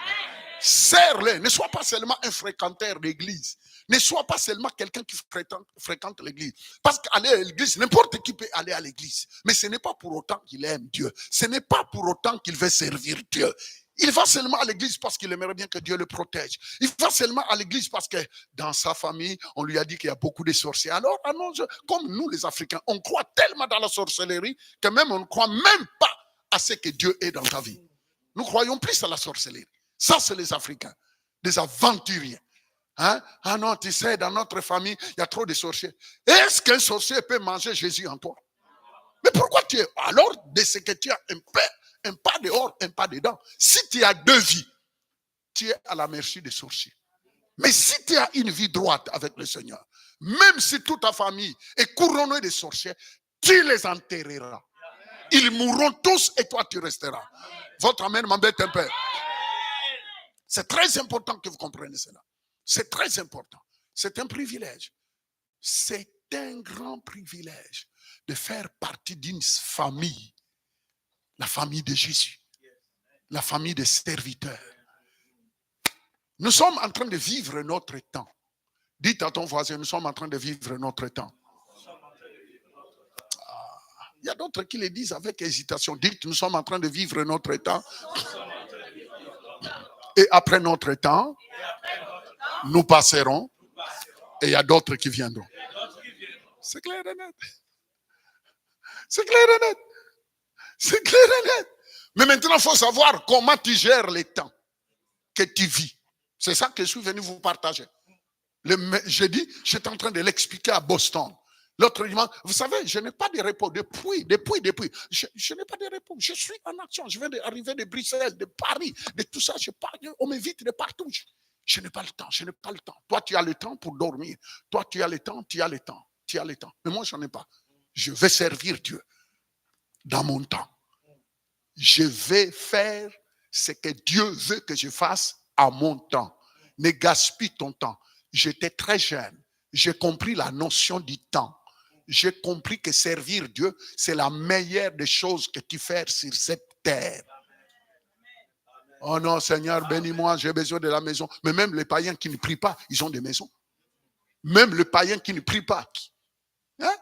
Serre-les. Ne sois pas seulement un fréquenteur d'église. Ne sois pas seulement quelqu'un qui fréquente l'église. Parce qu'aller à l'église, n'importe qui peut aller à l'église. Mais ce n'est pas pour autant qu'il aime Dieu. Ce n'est pas pour autant qu'il veut servir Dieu. Il va seulement à l'église parce qu'il aimerait bien que Dieu le protège. Il va seulement à l'église parce que dans sa famille, on lui a dit qu'il y a beaucoup de sorciers. Alors, comme nous les Africains, on croit tellement dans la sorcellerie que même on ne croit même pas à ce que Dieu est dans ta vie. Nous croyons plus à la sorcellerie. Ça, c'est les Africains, des aventuriers. Hein? Ah non, tu sais, dans notre famille, il y a trop de sorciers. Est-ce qu'un sorcier peut manger Jésus en toi? Mais pourquoi tu es? Alors, de ce que tu as un pas dehors, un pas dedans. Si tu as 2 vies, tu es à la merci des sorciers. Mais si tu as une vie droite avec le Seigneur, même si toute ta famille est couronnée de sorciers, tu les enterreras. Ils mourront tous et toi tu resteras. Votre amen m'embête un peu. C'est très important que vous compreniez cela. C'est très important. C'est un privilège. C'est un grand privilège de faire partie d'une famille. La famille de Jésus. La famille des serviteurs. Nous sommes en train de vivre notre temps. Dites à ton voisin, nous sommes en train de vivre notre temps. Il y a d'autres qui le disent avec hésitation. Dites, nous sommes en train de vivre notre temps. Et après notre temps, nous passerons. Et il y a d'autres qui viendront. C'est clair et net. C'est clair et net. C'est clair et net. Mais maintenant, il faut savoir comment tu gères les temps que tu vis. C'est ça que je suis venu vous partager. Jeudi, j'étais en train de l'expliquer à Boston. L'autre dimanche, vous savez, je n'ai pas de repos depuis. Je n'ai pas de repos. Je suis en action. Je viens d'arriver de Bruxelles, de Paris, de tout ça. On m'invite de partout. Je n'ai pas le temps. Toi, tu as le temps pour dormir. Toi, tu as le temps. Mais moi, je n'en ai pas. Je vais servir Dieu dans mon temps. Je vais faire ce que Dieu veut que je fasse à mon temps. Ne gaspille ton temps. J'étais très jeune. J'ai compris la notion du temps. J'ai compris que servir Dieu, c'est la meilleure des choses que tu fais sur cette terre. Oh non, Seigneur, bénis-moi, j'ai besoin de la maison. Mais même les païens qui ne prient pas, ils ont des maisons. Même les païens qui ne prient pas, hein?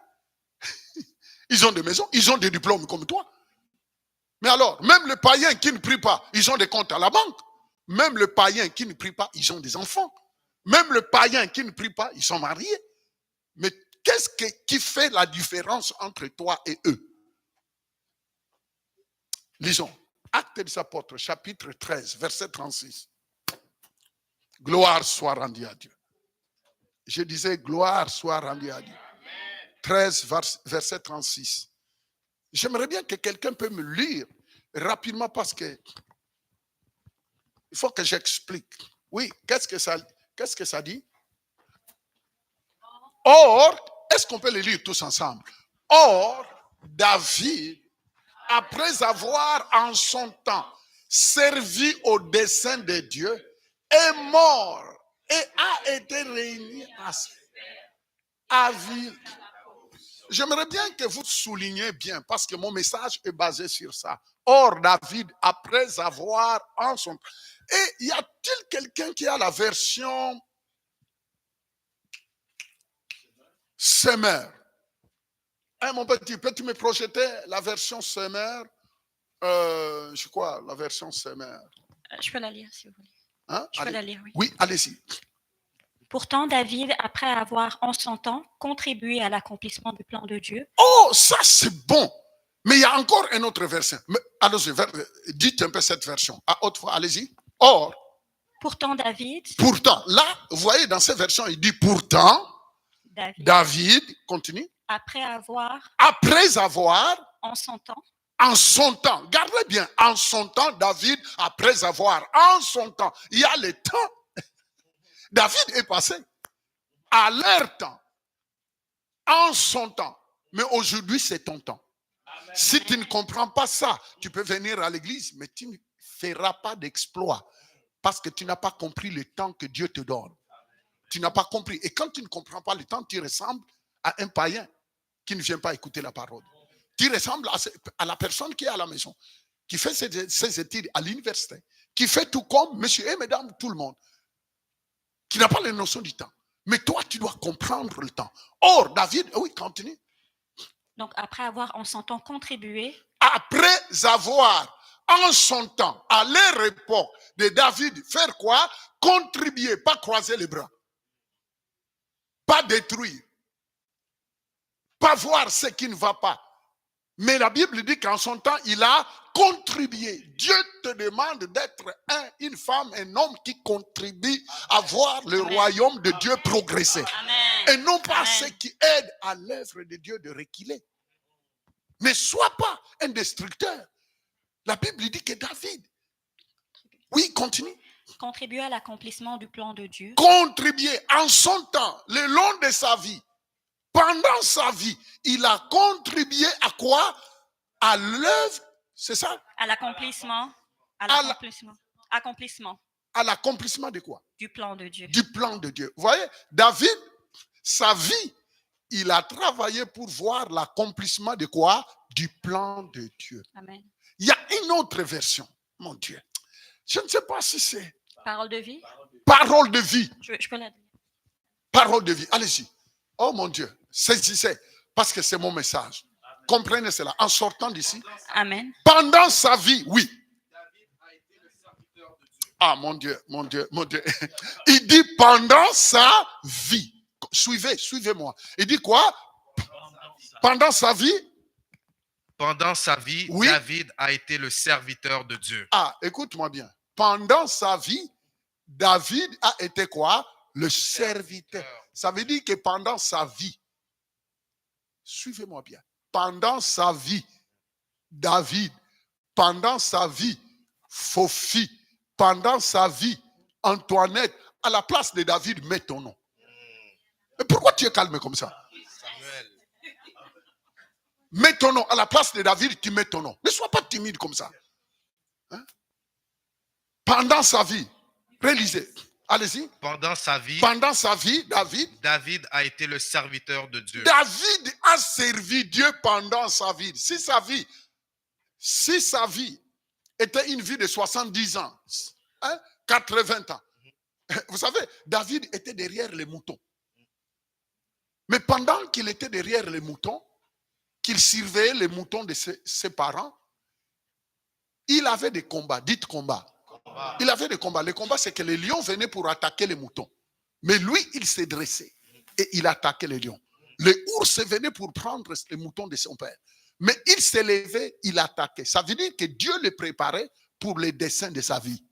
Ils ont des maisons, ils ont des diplômes comme toi. Mais alors, même les païens qui ne prient pas, ils ont des comptes à la banque. Même les païens qui ne prient pas, ils ont des enfants. Même les païens qui ne prient pas, ils sont mariés. Mais qu'est-ce qui fait la différence entre toi et eux? Lisons. Actes des Apôtres, chapitre 13, verset 36. Gloire soit rendue à Dieu. Je disais, gloire soit rendue à Dieu. 13, verset 36. J'aimerais bien que quelqu'un peut me lire rapidement parce que il faut que j'explique. Oui, qu'est-ce que ça dit? Or, est-ce qu'on peut le lire tous ensemble? Or, David, après avoir en son temps servi au dessein de Dieu, est mort et a été réuni à ville. J'aimerais bien que vous souligniez bien parce que mon message est basé sur ça. Or, David, après avoir en son temps. Et y a-t-il quelqu'un qui a la version Semeur? Hein, mon petit, peux-tu me projeter la version Semeur? Je crois, la version Semeur. Je peux la lire si vous voulez. Hein? Je peux la lire, oui. Oui, allez-y. Pourtant, David, après avoir en son temps contribué à l'accomplissement du plan de Dieu. Oh, ça c'est bon. Mais il y a encore une autre version. Allez-y, dites un peu cette version. À haute voix, allez-y. Or. Pourtant, David. Pourtant, là, vous voyez, dans cette version, il dit pourtant. David, continue. Après avoir. En son temps. Gardez bien. En son temps, David, après avoir. En son temps. Il y a le temps. David est passé à leur temps, en son temps. Mais aujourd'hui, c'est ton temps. Amen. Si tu ne comprends pas ça, tu peux venir à l'église, mais tu ne feras pas d'exploit parce que tu n'as pas compris le temps que Dieu te donne. Tu n'as pas compris. Et quand tu ne comprends pas le temps, tu ressembles à un païen qui ne vient pas écouter la parole. Tu ressembles à la personne qui est à la maison, qui fait ses études à l'université, qui fait tout comme monsieur et mesdames, tout le monde, qui n'a pas les notions du temps. Mais toi, tu dois comprendre le temps. Or, David, oui, continue. Donc, après avoir en son temps contribué. Après avoir en son temps, à leur époque de David, faire quoi? Contribuer, pas croiser les bras. Pas détruire. Pas voir ce qui ne va pas. Mais la Bible dit qu'en son temps, il a contribué. Dieu te demande d'être une femme, un homme qui contribue à voir le royaume de Dieu progresser. Amen. Et non pas ceux qui aident à l'œuvre de Dieu de reculer. Ne sois pas un destructeur. La Bible dit que David, oui, continue. Contribuer à l'accomplissement du plan de Dieu. Contribuer en son temps, le long de sa vie. Pendant sa vie, il a contribué à quoi? À l'œuvre, c'est ça? À l'accomplissement. Accomplissement. À l'accomplissement de quoi? Du plan de Dieu. Du plan de Dieu. Vous voyez, David, sa vie, il a travaillé pour voir l'accomplissement de quoi? Du plan de Dieu. Amen. Il y a une autre version, mon Dieu. Je ne sais pas si c'est... Parole de vie? Parole de vie. Je peux la dire. Parole de vie, allez-y. Oh mon Dieu, saisissez, parce que c'est mon message. Amen. Comprenez cela. En sortant d'ici. Amen. Pendant sa vie, oui. Ah mon Dieu, mon Dieu, mon Dieu. Il dit pendant sa vie. Suivez-moi. Il dit quoi? Pendant sa vie. Pendant sa vie, oui. David a été le serviteur de Dieu. Ah, écoute-moi bien. Pendant sa vie, David a été quoi? Le serviteur. Ça veut dire que pendant sa vie, suivez-moi bien, pendant sa vie, David, pendant sa vie, Fofi, pendant sa vie, Antoinette, à la place de David, mets ton nom. Mais pourquoi tu es calme comme ça? Samuel. Mets ton nom. À la place de David, tu mets ton nom. Ne sois pas timide comme ça. Hein? Pendant sa vie, réalisez. Allez-y. Pendant sa vie, David a été le serviteur de Dieu. David a servi Dieu pendant sa vie. Si sa vie était une vie de 70 ans, 80 ans, vous savez, David était derrière les moutons. Mais pendant qu'il était derrière les moutons, qu'il surveillait les moutons de ses parents, il avait des combats. Dites combats. Il avait des combats. Les combats, c'est que les lions venaient pour attaquer les moutons. Mais lui, il s'est dressé et il attaquait les lions. Les ours venaient pour prendre les moutons de son père. Mais il s'est levé, il attaquait. Ça veut dire que Dieu le préparait pour les desseins de sa vie.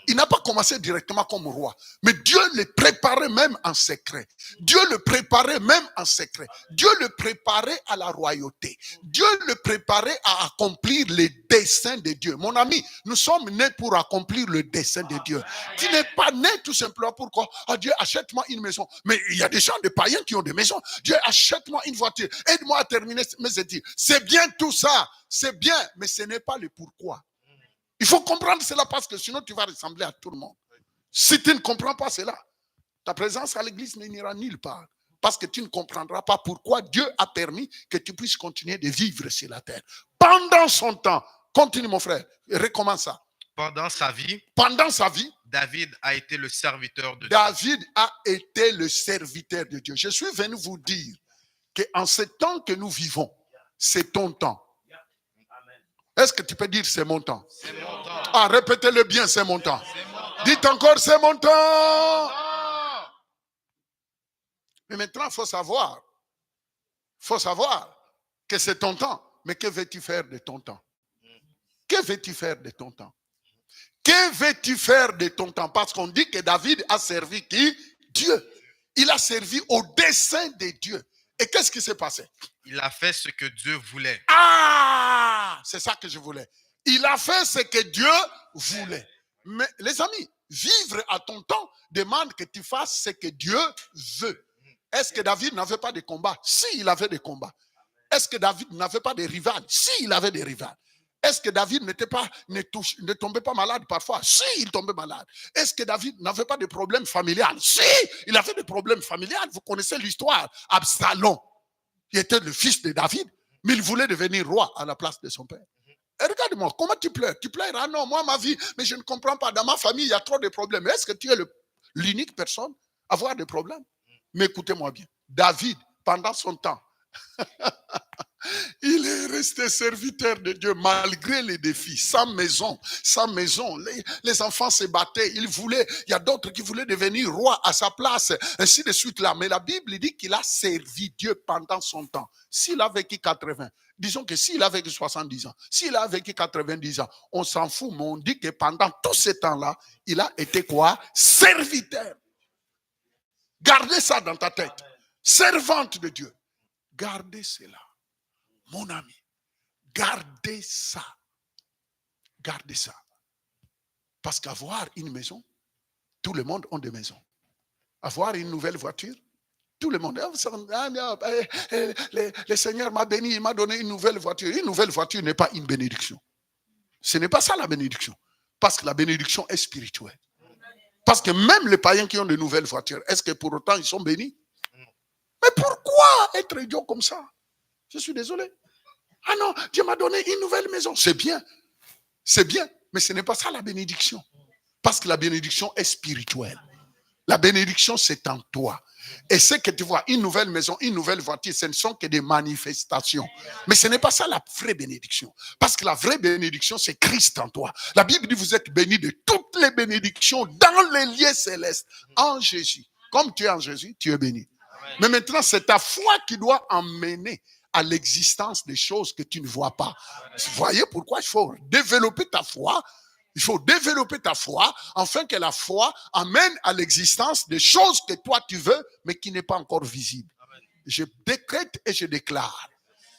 Il n'a pas commencé directement comme roi, mais Dieu le préparait même en secret. Dieu le préparait même en secret. Dieu le préparait à la royauté. Dieu le préparait à accomplir les desseins de Dieu. Mon ami, nous sommes nés pour accomplir le dessein de Dieu. Tu n'es pas né tout simplement pour quoi? Oh, Dieu, achète-moi une maison. Mais il y a des gens, des païens qui ont des maisons. Dieu, achète-moi une voiture. Aide-moi à terminer mes études. C'est bien tout ça. C'est bien, mais ce n'est pas le pourquoi. Il faut comprendre cela parce que sinon tu vas ressembler à tout le monde. Si tu ne comprends pas cela, ta présence à l'église n'ira nulle part. Parce que tu ne comprendras pas pourquoi Dieu a permis que tu puisses continuer de vivre sur la terre. Pendant son temps, continue mon frère, recommence ça. Pendant sa vie, David a été le serviteur de Dieu. David a été le serviteur de Dieu. Je suis venu vous dire qu'en ce temps que nous vivons, c'est ton temps. Est-ce que tu peux dire c'est mon temps? C'est mon temps. Ah, répétez-le bien, c'est mon temps. Dites encore, c'est mon temps. Mais maintenant, il faut savoir que c'est ton temps. Mais que veux-tu faire de ton temps? Que veux-tu faire de ton temps? Que veux-tu faire de ton temps? Parce qu'on dit que David a servi qui? Dieu. Il a servi au dessein de Dieu. Et qu'est-ce qui s'est passé? Il a fait ce que Dieu voulait. Ah, c'est ça que je voulais. Il a fait ce que Dieu voulait. Mais les amis, vivre à ton temps demande que tu fasses ce que Dieu veut. Est-ce que David n'avait pas de combat? Si, il avait des combats. Est-ce que David n'avait pas de rivales? Si, il avait des rivales. Est-ce que David ne tombait pas malade parfois? Si, il tombait malade. Est-ce que David n'avait pas de problèmes familial? Si, il avait des problèmes familial. Vous connaissez l'histoire. Absalom, il était le fils de David, mais il voulait devenir roi à la place de son père. Et regarde-moi, comment tu pleures? Tu pleures? Ah non, moi, ma vie, mais je ne comprends pas. Dans ma famille, il y a trop de problèmes. Est-ce que tu es l'unique personne à avoir des problèmes? Mais écoutez-moi bien. David, pendant son temps, il est resté serviteur de Dieu malgré les défis. Sa maison, les enfants se battaient. Il y a d'autres qui voulaient devenir roi à sa place, ainsi de suite là. Mais la Bible dit qu'il a servi Dieu pendant son temps. S'il a vécu 80, disons que s'il a vécu 70 ans, s'il a vécu 90 ans, on s'en fout, mais on dit que pendant tout ce temps-là, il a été quoi? Serviteur. Gardez ça dans ta tête. Servante de Dieu. Gardez cela. Mon ami, gardez ça. Gardez ça. Parce qu'avoir une maison, tout le monde a des maisons. Avoir une nouvelle voiture, tout le monde. Le Seigneur m'a béni, il m'a donné une nouvelle voiture. Une nouvelle voiture n'est pas une bénédiction. Ce n'est pas ça la bénédiction. Parce que la bénédiction est spirituelle. Parce que même les païens qui ont de nouvelles voitures, est-ce que pour autant ils sont bénis? Mais pourquoi être idiot comme ça? Je suis désolé. Ah non, Dieu m'a donné une nouvelle maison. C'est bien, mais ce n'est pas ça la bénédiction. Parce que la bénédiction est spirituelle. La bénédiction, c'est en toi. Et ce que tu vois, une nouvelle maison, une nouvelle voiture, ce ne sont que des manifestations. Mais ce n'est pas ça la vraie bénédiction. Parce que la vraie bénédiction, c'est Christ en toi. La Bible dit, vous êtes bénis de toutes les bénédictions dans les lieux célestes, en Jésus. Comme tu es en Jésus, tu es béni. Mais maintenant, c'est ta foi qui doit emmener à l'existence des choses que tu ne vois pas. Vous voyez pourquoi il faut développer ta foi. Il faut développer ta foi afin que la foi amène à l'existence des choses que toi tu veux, mais qui n'est pas encore visible. Amen. Je décrète et je déclare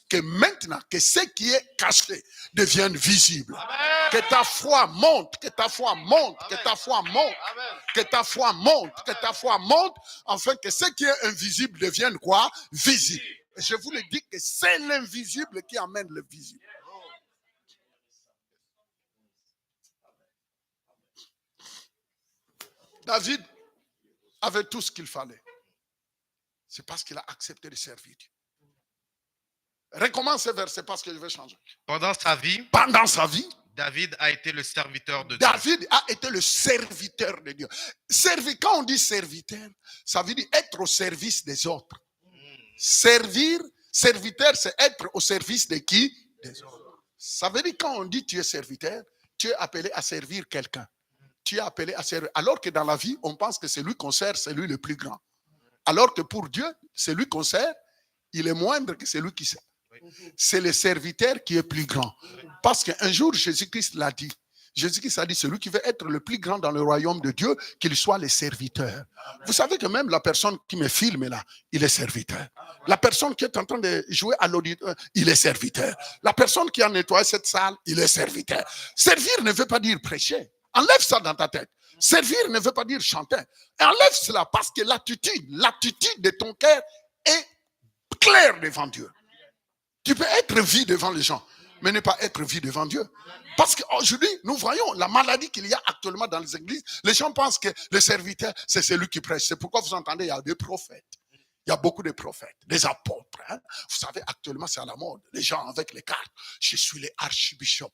que maintenant que ce qui est caché devienne visible. Amen. Que ta foi monte, que ta foi monte, Amen. Que ta foi monte, Amen. Que ta foi monte, Amen. Que ta foi monte, afin que ce qui est invisible devienne quoi? Visible. Et je vous le dis que c'est l'invisible qui amène le visible. David avait tout ce qu'il fallait. C'est parce qu'il a accepté de servir Dieu. Recommence ce verset parce que je vais changer. Pendant sa vie, David a été le serviteur de Dieu. David a été le serviteur de Dieu. Quand on dit serviteur, ça veut dire être au service des autres. Serviteur, c'est être au service de qui? Des autres. Ça veut dire quand on dit tu es serviteur, tu es appelé à servir quelqu'un. Tu es appelé à servir. Alors que dans la vie, on pense que celui qu'on sert, c'est lui le plus grand. Alors que pour Dieu, celui qu'on sert, il est moindre que celui qui sert. C'est le serviteur qui est plus grand. Parce qu'un jour, Jésus-Christ l'a dit. Jésus-Christ a dit, celui qui veut être le plus grand dans le royaume de Dieu, qu'il soit le serviteur. Vous savez que même la personne qui me filme là, il est serviteur. La personne qui est en train de jouer à l'auditeur, il est serviteur. La personne qui a nettoyé cette salle, il est serviteur. Servir ne veut pas dire prêcher. Enlève ça dans ta tête. Servir ne veut pas dire chanter. Enlève cela parce que l'attitude de ton cœur est claire devant Dieu. Tu peux être vie devant les gens, mais ne pas être vie devant Dieu. Parce qu'aujourd'hui, nous voyons la maladie qu'il y a actuellement dans les églises. Les gens pensent que le serviteur, c'est celui qui prêche. C'est pourquoi vous entendez, il y a des prophètes. Il y a beaucoup de prophètes, des apôtres. Hein. Vous savez, actuellement, c'est à la mode. Les gens avec les cartes. Je suis l'archbishop.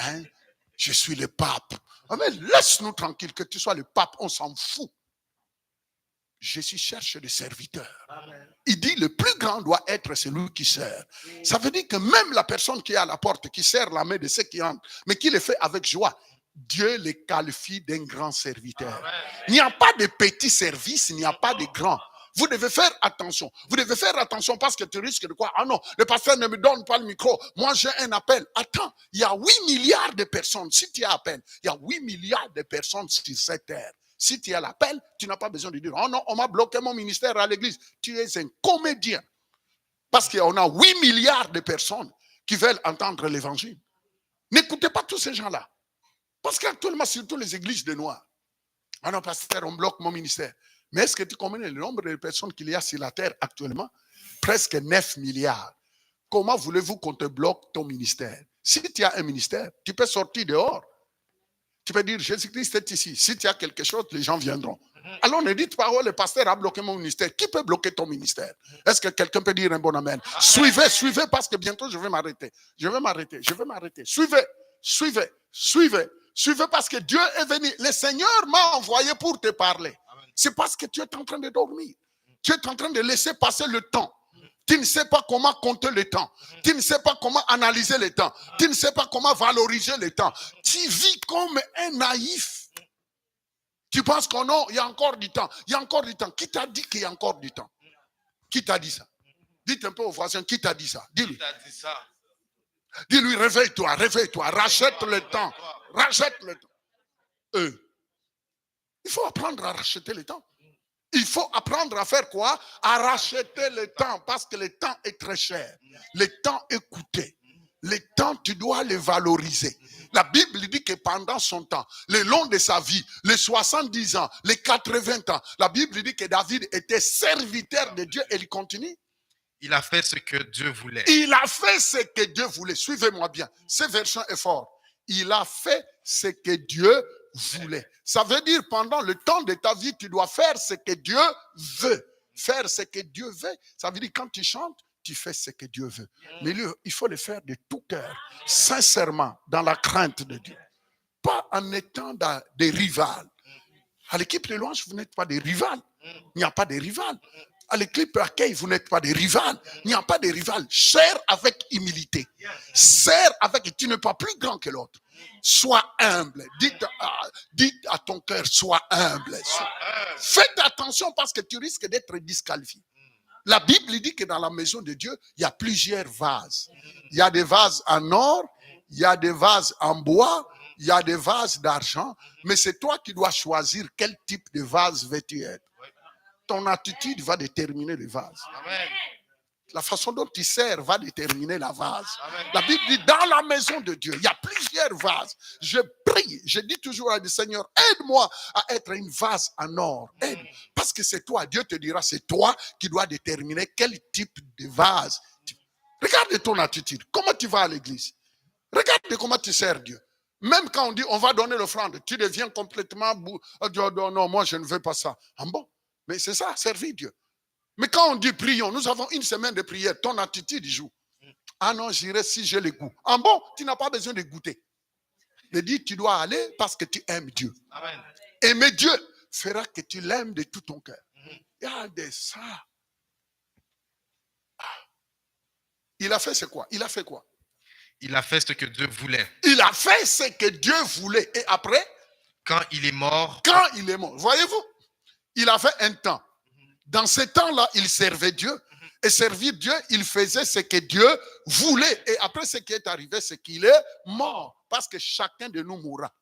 Hein. Je suis le pape. Mais laisse-nous tranquille, que tu sois le pape, on s'en fout. Jésus cherche des serviteurs. Amen. Il dit le plus grand doit être celui qui sert. Ça veut dire que même la personne qui est à la porte, qui serre la main de ceux qui entrent, mais qui le fait avec joie, Dieu les qualifie d'un grand serviteur. Amen. Il n'y a pas de petits services, il n'y a pas de grands. Vous devez faire attention. Vous devez faire attention parce que tu risques de quoi? Ah non, le pasteur ne me donne pas le micro. Moi, j'ai un appel. Attends, il y a 8 milliards de personnes. Si tu as appel, il y a 8 milliards de personnes sur cette terre. Si tu as l'appel, tu n'as pas besoin de dire, oh non, on m'a bloqué mon ministère à l'église. Tu es un comédien. Parce qu'on a 8 milliards de personnes qui veulent entendre l'évangile. N'écoutez pas tous ces gens-là. Parce qu'actuellement, surtout les églises de Noirs. Ah non, pasteur, on bloque mon ministère. Mais est-ce que tu connais le nombre de personnes qu'il y a sur la terre actuellement? Presque 9 milliards. Comment voulez-vous qu'on te bloque ton ministère? Si tu as un ministère, tu peux sortir dehors. Tu peux dire, Jésus-Christ est ici. Si tu as quelque chose, les gens viendront. Alors ne dites pas, oh, le pasteur a bloqué mon ministère. Qui peut bloquer ton ministère? Est-ce que quelqu'un peut dire un bon amen? Suivez, suivez, parce que bientôt je vais m'arrêter. Je vais m'arrêter. Suivez parce que Dieu est venu. Le Seigneur m'a envoyé pour te parler. C'est parce que tu es en train de dormir. Tu es en train de laisser passer le temps. Tu ne sais pas comment compter le temps. Tu ne sais pas comment analyser le temps. Tu ne sais pas comment valoriser le temps. Tu vis comme un naïf. Tu penses qu'il y a encore du temps. Il y a encore du temps. Qui t'a dit qu'il y a encore du temps? Qui t'a dit ça? Dites un peu au voisin, qui t'a dit ça? Dis-lui. Dis-lui, réveille-toi. Rachète le temps. Il faut apprendre à racheter le temps. Il faut apprendre à faire quoi? À racheter le temps, parce que le temps est très cher. Le temps est coûteux. Le temps, tu dois le valoriser. La Bible dit que pendant son temps, le long de sa vie, les 70 ans, les 80 ans, la Bible dit que David était serviteur de Dieu et il continue. Il a fait ce que Dieu voulait. Il a fait ce que Dieu voulait. Suivez-moi bien. Ce verset est fort. Il a fait ce que Dieu voulait. Ça veut dire pendant le temps de ta vie, tu dois faire ce que Dieu veut. Faire ce que Dieu veut. Ça veut dire quand tu chantes, tu fais ce que Dieu veut. Mais lui, il faut le faire de tout cœur, sincèrement, dans la crainte de Dieu. Pas en étant des rivales. À l'équipe de louange, vous n'êtes pas des rivales. Il n'y a pas de rivales. À l'équipe accueil, vous n'êtes pas des rivales. Il n'y a pas de rivales. Sers avec humilité. Sers avec... Tu n'es pas plus grand que l'autre. Sois humble. Dites à ton cœur, sois humble. Faites attention parce que tu risques d'être disqualifié. La Bible dit que dans la maison de Dieu, il y a plusieurs vases. Il y a des vases en or, il y a des vases en bois, il y a des vases d'argent. Mais c'est toi qui dois choisir quel type de vase veux-tu être. Ton attitude va déterminer le vase. Amen. La façon dont tu sers va déterminer la vase. Amen. La Bible dit, dans la maison de Dieu, il y a plusieurs vases. Je prie, je dis toujours à Dieu, Seigneur, aide-moi à être une vase en or. Aide. Parce que c'est toi, Dieu te dira, c'est toi qui dois déterminer quel type de vase. Regarde ton attitude. Comment tu vas à l'église? Regarde comment tu sers Dieu. Même quand on dit, on va donner l'offrande, tu deviens complètement... Non, moi, je ne veux pas ça. Ah bon? Mais c'est ça, servir Dieu. Mais quand on dit prions, nous avons une semaine de prière, ton attitude joue. Ah non, j'irai si j'ai le goût. Ah bon, tu n'as pas besoin de goûter. Il dit, tu dois aller parce que tu aimes Dieu. Amen. Aimer Dieu fera que tu l'aimes de tout ton cœur. Regardez ça. Il a fait c'est quoi? Il a fait quoi? Il a fait ce que Dieu voulait. Il a fait ce que Dieu voulait. Et après? Quand il est mort. Quand il est mort. Voyez-vous? Il a fait un temps. Dans ce temps-là, il servait Dieu. Et servir Dieu, il faisait ce que Dieu voulait. Et après ce qui est arrivé, c'est qu'il est mort. Parce que chacun de nous mourra.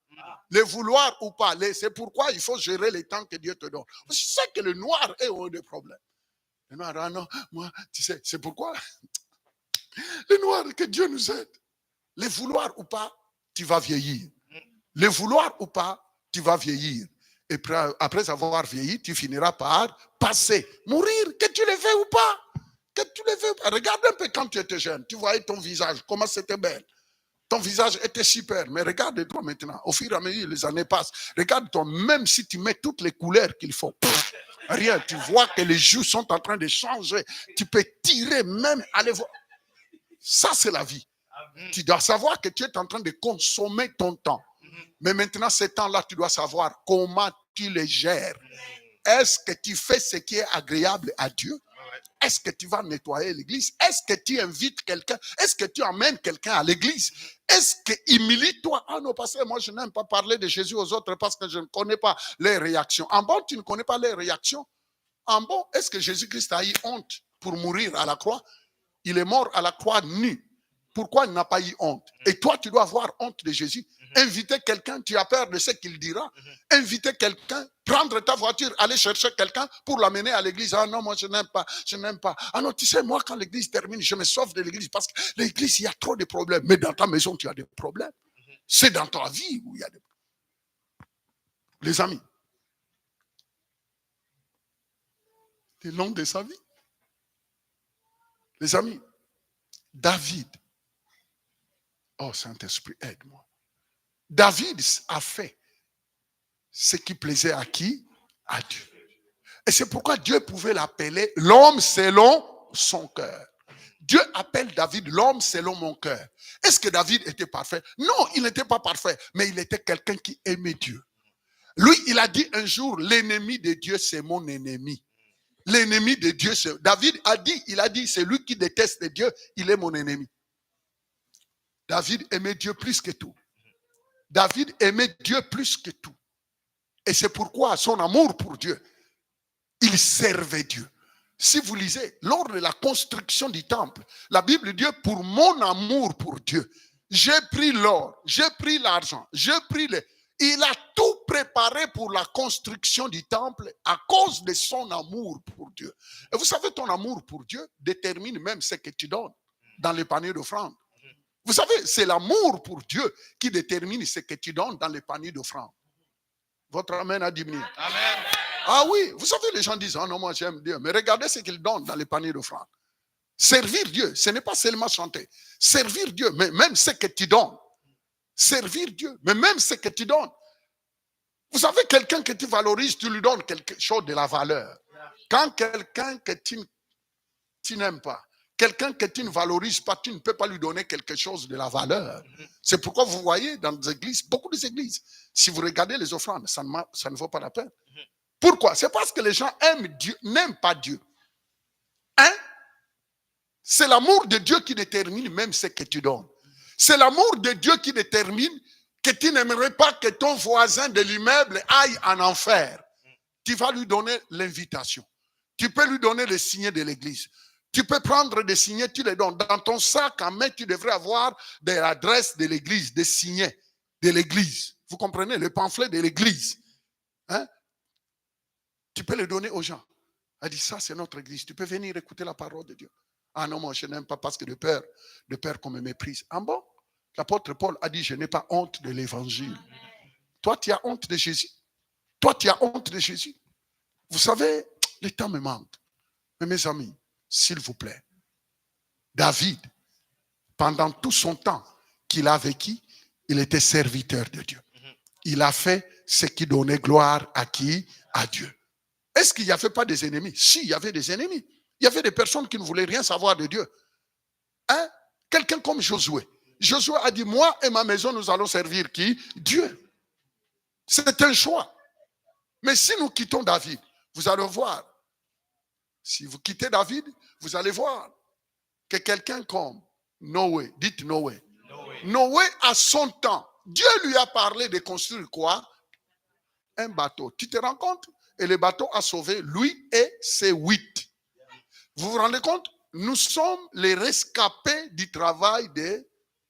Le vouloir ou pas, c'est pourquoi il faut gérer les temps que Dieu te donne. Je sais que le noir est au des problèmes. Le noir, ah non, moi, tu sais, c'est pourquoi le noir, que Dieu nous aide. Le vouloir ou pas, tu vas vieillir. Le vouloir ou pas, tu vas vieillir. Et après avoir vieilli, tu finiras par passer, mourir, que tu le veux ou pas. Que tu le veux pas. Regarde un peu quand tu étais jeune, tu voyais ton visage, comment c'était belle. Ton visage était super, mais regarde-toi maintenant. Au fur et à mesure, les années passent. Regarde-toi, même si tu mets toutes les couleurs qu'il faut, rien, tu vois que les joues sont en train de changer. Tu peux tirer même, aller voir. Ça, c'est la vie. Tu dois savoir que tu es en train de consommer ton temps. Mais maintenant, ce temps-là, tu dois savoir comment tu les gères. Est-ce que tu fais ce qui est agréable à Dieu? Est-ce que tu vas nettoyer l'église? Est-ce que tu invites quelqu'un? Est-ce que tu emmènes quelqu'un à l'église? Est-ce que humilie-toi? Ah non, parce que moi, je n'aime pas parler de Jésus aux autres parce que je ne connais pas les réactions. En bon, tu ne connais pas les réactions? En bon, est-ce que Jésus-Christ a eu honte pour mourir à la croix? Il est mort à la croix nu. Pourquoi il n'a pas eu honte? Et toi, tu dois avoir honte de Jésus. Inviter quelqu'un, tu as peur de ce qu'il dira. Inviter quelqu'un, prendre ta voiture, aller chercher quelqu'un pour l'amener à l'église. Ah non, moi je n'aime pas, je n'aime pas. Ah non, tu sais, moi quand l'église termine, je me sauve de l'église parce que l'église, il y a trop de problèmes. Mais dans ta maison, tu as des problèmes. C'est dans ta vie où il y a des problèmes. Les amis, le long de sa vie. Les amis, David, oh Saint-Esprit, aide-moi. David a fait ce qui plaisait à qui? À Dieu. Et c'est pourquoi Dieu pouvait l'appeler l'homme selon son cœur. Dieu appelle David l'homme selon mon cœur. Est-ce que David était parfait? Non, il n'était pas parfait, mais il était quelqu'un qui aimait Dieu. Lui, il a dit un jour, l'ennemi de Dieu, c'est mon ennemi. L'ennemi de Dieu, c'est... David a dit, c'est lui qui déteste Dieu, il est mon ennemi. David aimait Dieu plus que tout. David aimait Dieu plus que tout. Et c'est pourquoi son amour pour Dieu, il servait Dieu. Si vous lisez, lors de la construction du temple, la Bible dit, pour mon amour pour Dieu, j'ai pris l'or, j'ai pris l'argent, j'ai pris les... Il a tout préparé pour la construction du temple à cause de son amour pour Dieu. Et vous savez, ton amour pour Dieu détermine même ce que tu donnes dans les paniers d'offrande. Vous savez, c'est l'amour pour Dieu qui détermine ce que tu donnes dans les paniers d'offrande. Votre amen a diminué. Amen. Ah oui, vous savez, les gens disent, oh non, moi j'aime Dieu. Mais regardez ce qu'ils donnent dans les paniers d'offrande. Servir Dieu, ce n'est pas seulement chanter. Servir Dieu, mais même ce que tu donnes. Servir Dieu, mais même ce que tu donnes. Vous savez, quelqu'un que tu valorises, tu lui donnes quelque chose de la valeur. Quand quelqu'un que tu n'aimes pas, quelqu'un que tu ne valorises pas, tu ne peux pas lui donner quelque chose de la valeur. C'est pourquoi vous voyez dans les églises, beaucoup d'églises, si vous regardez les offrandes, ça ne vaut pas la peine. Pourquoi? C'est parce que les gens aiment Dieu, n'aiment pas Dieu. Hein? C'est l'amour de Dieu qui détermine même ce que tu donnes. C'est l'amour de Dieu qui détermine que tu n'aimerais pas que ton voisin de l'immeuble aille en enfer. Tu vas lui donner l'invitation. Tu peux lui donner le signet de l'église. Tu peux prendre des signets, tu les donnes. Dans ton sac en main, tu devrais avoir des adresses de l'église, des signets de l'église. Vous comprenez? Le pamphlet de l'église. Hein? Tu peux les donner aux gens. Elle dit, ça c'est notre église. Tu peux venir écouter la parole de Dieu. Ah non, moi je n'aime pas parce que de peur qu'on me méprise. Ah bon? L'apôtre Paul a dit, je n'ai pas honte de l'évangile. Toi, tu as honte de Jésus. Toi, tu as honte de Jésus. Vous savez, le temps me manque. Mais mes amis, s'il vous plaît, David, pendant tout son temps qu'il a vécu, il était serviteur de Dieu. Il a fait ce qui donnait gloire à qui? À Dieu. Est-ce qu'il n'y avait pas des ennemis? Si, il y avait des ennemis. Il y avait des personnes qui ne voulaient rien savoir de Dieu. Hein? Quelqu'un comme Josué. Josué a dit, moi et ma maison, nous allons servir qui? Dieu. C'est un choix. Mais si nous quittons David, vous allez voir. Si vous quittez David, vous allez voir que quelqu'un comme Noé, dites Noé. Noé, à son temps, Dieu lui a parlé de construire quoi? Un bateau. Tu te rends compte? Et le bateau a sauvé lui et ses 8. Vous vous rendez compte? Nous sommes les rescapés du travail de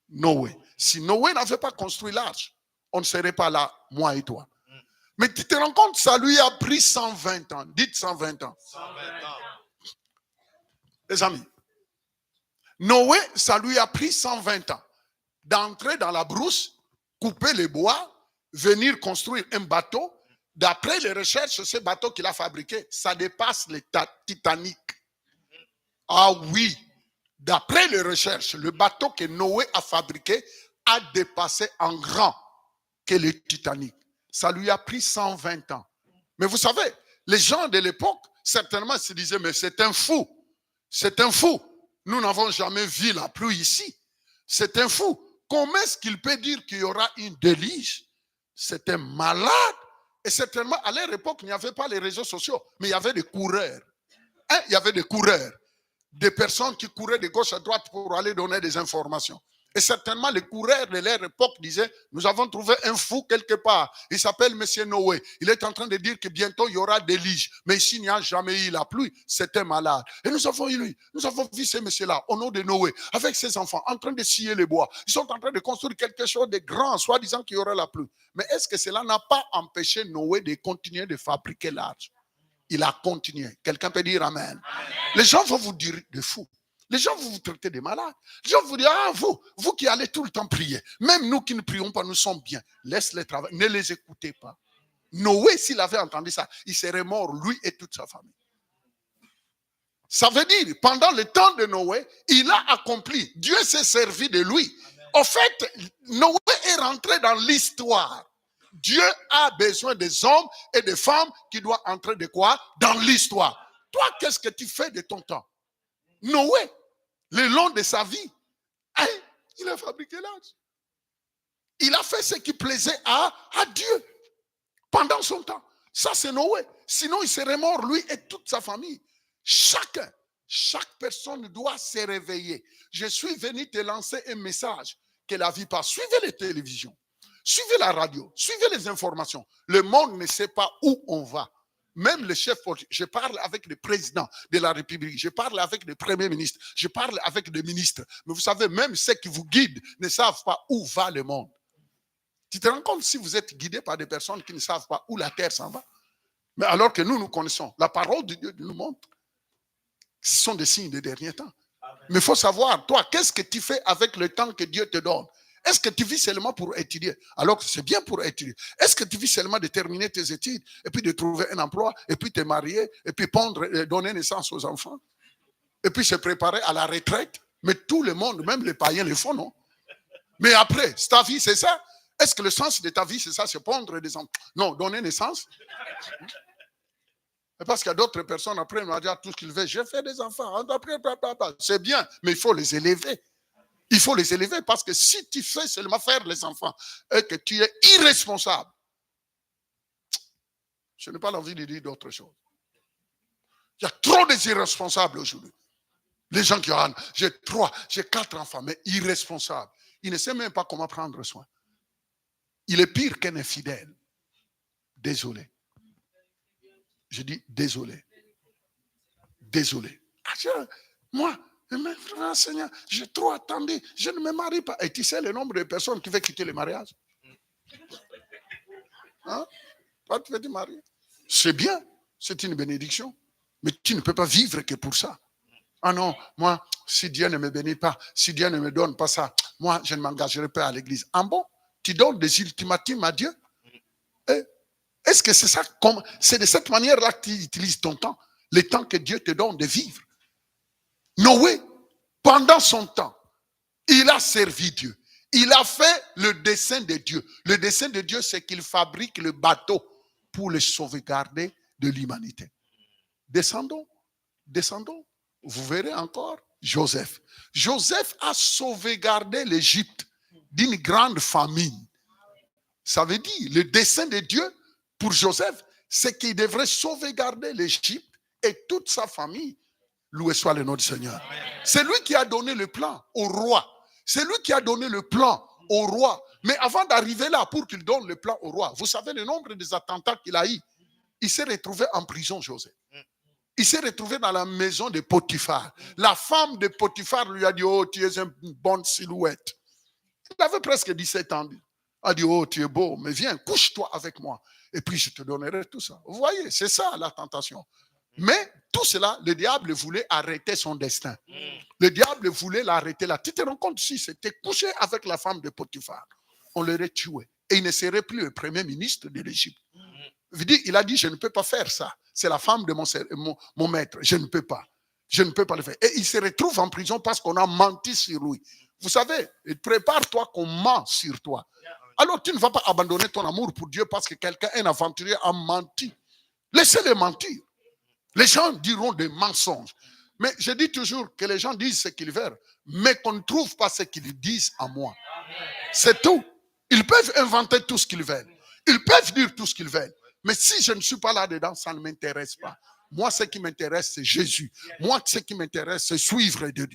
Noé. Si Noé n'avait pas construit l'arche, on ne serait pas là, moi et toi. Mais tu te rends compte, ça lui a pris 120 ans. Dites 120 ans. 120 ans. Les amis, Noé, ça lui a pris 120 ans d'entrer dans la brousse, couper les bois, venir construire un bateau. D'après les recherches, ce bateau qu'il a fabriqué, ça dépasse le Titanic. Ah oui, d'après les recherches, le bateau que Noé a fabriqué a dépassé en grand que le Titanic. Ça lui a pris 120 ans. Mais vous savez, les gens de l'époque, certainement se disaient, mais c'est un fou. C'est un fou. Nous n'avons jamais vu la pluie ici. C'est un fou. Comment est-ce qu'il peut dire qu'il y aura une déluge? C'est un malade. Et certainement, à leur époque, il n'y avait pas les réseaux sociaux, mais il y avait des coureurs. Hein? Il y avait des coureurs. Des personnes qui couraient de gauche à droite pour aller donner des informations. Et certainement, les coureurs de leur époque disaient, nous avons trouvé un fou quelque part. Il s'appelle Monsieur Noé. Il est en train de dire que bientôt, il y aura des déluge. Mais ici, il n'y a jamais eu la pluie. C'était malade. Et nous avons vu ce monsieur-là, au nom de Noé, avec ses enfants, en train de scier les bois. Ils sont en train de construire quelque chose de grand, soi-disant qu'il y aura la pluie. Mais est-ce que cela n'a pas empêché Noé de continuer de fabriquer l'arche? Il a continué. Quelqu'un peut dire Amen. Amen. Les gens vont vous dire de fous. Les gens vont vous traiter de malades. Les gens vont vous dire, ah, vous qui allez tout le temps prier. Même nous qui ne prions pas, nous sommes bien. Laisse-les travailler. Ne les écoutez pas. Noé, s'il avait entendu ça, il serait mort, lui et toute sa famille. Ça veut dire, pendant le temps de Noé, il a accompli. Dieu s'est servi de lui. En fait, Noé est rentré dans l'histoire. Dieu a besoin des hommes et des femmes qui doivent entrer de quoi? Dans l'histoire. Toi, qu'est-ce que tu fais de ton temps? Noé, le long de sa vie, hein, il a fabriqué l'arche. Il a fait ce qui plaisait à Dieu pendant son temps. Ça, c'est Noé. Sinon, il serait mort, lui et toute sa famille. Chaque personne doit se réveiller. Je suis venu te lancer un message que la vie passe. Suivez les télévisions. Suivez la radio, suivez les informations. Le monde ne sait pas où on va. Même le chef, je parle avec le président de la République, je parle avec le premier ministre, je parle avec les ministres. Mais vous savez, même ceux qui vous guident ne savent pas où va le monde. Tu te rends compte si vous êtes guidé par des personnes qui ne savent pas où la terre s'en va? Mais alors que nous connaissons, la parole de Dieu nous montre. Ce sont des signes des derniers temps. Mais il faut savoir, toi, qu'est-ce que tu fais avec le temps que Dieu te donne? Est-ce que tu vis seulement pour étudier? Alors que c'est bien pour étudier. Est-ce que tu vis seulement de terminer tes études et puis de trouver un emploi et puis te marier et puis pondre, donner naissance aux enfants et puis se préparer à la retraite? Mais tout le monde, même les païens le font, non? Mais après, ta vie, c'est ça? Est-ce que le sens de ta vie, c'est ça? C'est pondre des enfants? Non, donner naissance? Parce qu'il y a d'autres personnes, après, ils m'ont dit tout ce qu'ils veulent. J'ai fait des enfants. C'est bien, mais il faut les élever. Il faut les élever parce que si tu fais seulement faire les enfants et que tu es irresponsable, je n'ai pas envie de dire d'autre chose. Il y a trop d'irresponsables aujourd'hui. Les gens qui ont, j'ai 4 enfants, mais irresponsables. Ils ne savent même pas comment prendre soin. Il est pire qu'un infidèle. Désolé. Je dis désolé. Désolé. Moi, mais Seigneur, j'ai trop attendu, je ne me marie pas. Et tu sais le nombre de personnes qui veulent quitter le mariage? Hein? Toi, tu veux te marier? C'est bien, c'est une bénédiction. Mais tu ne peux pas vivre que pour ça. Ah non, moi, si Dieu ne me bénit pas, si Dieu ne me donne pas ça, moi, je ne m'engagerai pas à l'église. Ah bon? Tu donnes des ultimatums à Dieu? Est-ce que c'est ça? C'est de cette manière-là que tu utilises ton temps, le temps que Dieu te donne de vivre. Noé, pendant son temps, il a servi Dieu. Il a fait le dessein de Dieu. Le dessein de Dieu, c'est qu'il fabrique le bateau pour le sauvegarder de l'humanité. Descendons. Vous verrez encore Joseph. Joseph a sauvegardé l'Égypte d'une grande famine. Ça veut dire, le dessein de Dieu pour Joseph, c'est qu'il devrait sauvegarder l'Égypte et toute sa famille. Loué soit le nom du Seigneur. C'est lui qui a donné le plan au roi. C'est lui qui a donné le plan au roi. Mais avant d'arriver là, pour qu'il donne le plan au roi, vous savez le nombre des attentats qu'il a eu. Il s'est retrouvé en prison, Joseph. Il s'est retrouvé dans la maison de Potiphar. La femme de Potiphar lui a dit, oh, tu es une bonne silhouette. Il avait presque 17 ans. Elle a dit, oh, tu es beau, mais viens, couche-toi avec moi. Et puis je te donnerai tout ça. Vous voyez, c'est ça la tentation. Mais tout cela, le diable voulait arrêter son destin. Le diable voulait l'arrêter là. Tu te rends compte, si c'était couché avec la femme de Potiphar, on l'aurait tué. Et il ne serait plus le premier ministre de l'Égypte. Il a dit, je ne peux pas faire ça. C'est la femme de mon maître. Je ne peux pas. Je ne peux pas le faire. Et il se retrouve en prison parce qu'on a menti sur lui. Vous savez, prépare-toi qu'on ment sur toi. Alors tu ne vas pas abandonner ton amour pour Dieu parce que quelqu'un, un aventurier, a menti. Laissez-les mentir. Les gens diront des mensonges. Mais je dis toujours que les gens disent ce qu'ils veulent, mais qu'on ne trouve pas ce qu'ils disent à moi. C'est tout. Ils peuvent inventer tout ce qu'ils veulent. Ils peuvent dire tout ce qu'ils veulent. Mais si je ne suis pas là-dedans, ça ne m'intéresse pas. Moi, ce qui m'intéresse, c'est Jésus. Moi, ce qui m'intéresse, c'est suivre Dieu.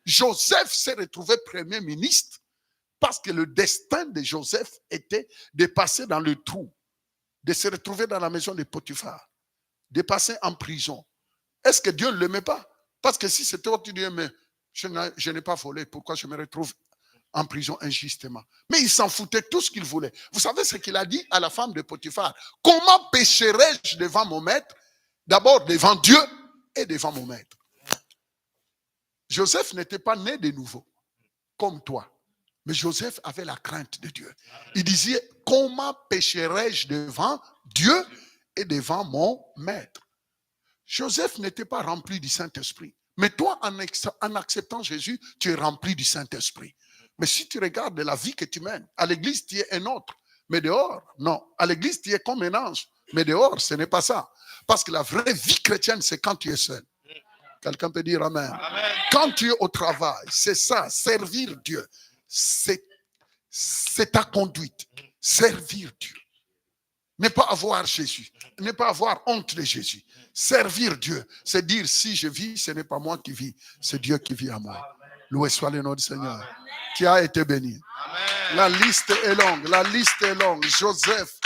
Joseph s'est retrouvé premier ministre parce que le destin de Joseph était de passer dans le trou, de se retrouver dans la maison de Potiphar, de passer en prison. Est-ce que Dieu ne l'aimait pas? Parce que si c'était toi, tu dis, mais je n'ai pas volé, pourquoi je me retrouve en prison injustement? Mais il s'en foutait tout ce qu'il voulait. Vous savez ce qu'il a dit à la femme de Potiphar? Comment pécherai-je devant mon maître? D'abord devant Dieu et devant mon maître. Joseph n'était pas né de nouveau, comme toi. Mais Joseph avait la crainte de Dieu. Il disait, comment pécherai-je devant Dieu et devant mon maître? Joseph n'était pas rempli du Saint-Esprit. Mais toi, en acceptant Jésus, tu es rempli du Saint-Esprit. Mais si tu regardes la vie que tu mènes, à l'église, tu es un autre. Mais dehors, non. À l'église, tu es comme un ange. Mais dehors, ce n'est pas ça. Parce que la vraie vie chrétienne, c'est quand tu es seul. Quelqu'un peut dire amen. Amen. Quand tu es au travail, c'est ça, servir Dieu. C'est ta conduite. Servir Dieu. Ne pas avoir Jésus. Ne pas avoir honte de Jésus. Servir Dieu, c'est dire si je vis, ce n'est pas moi qui vis, c'est Dieu qui vit à moi. Loué soit le nom du Seigneur. Amen. Qui a été béni. Amen. La liste est longue, la liste est longue. Joseph,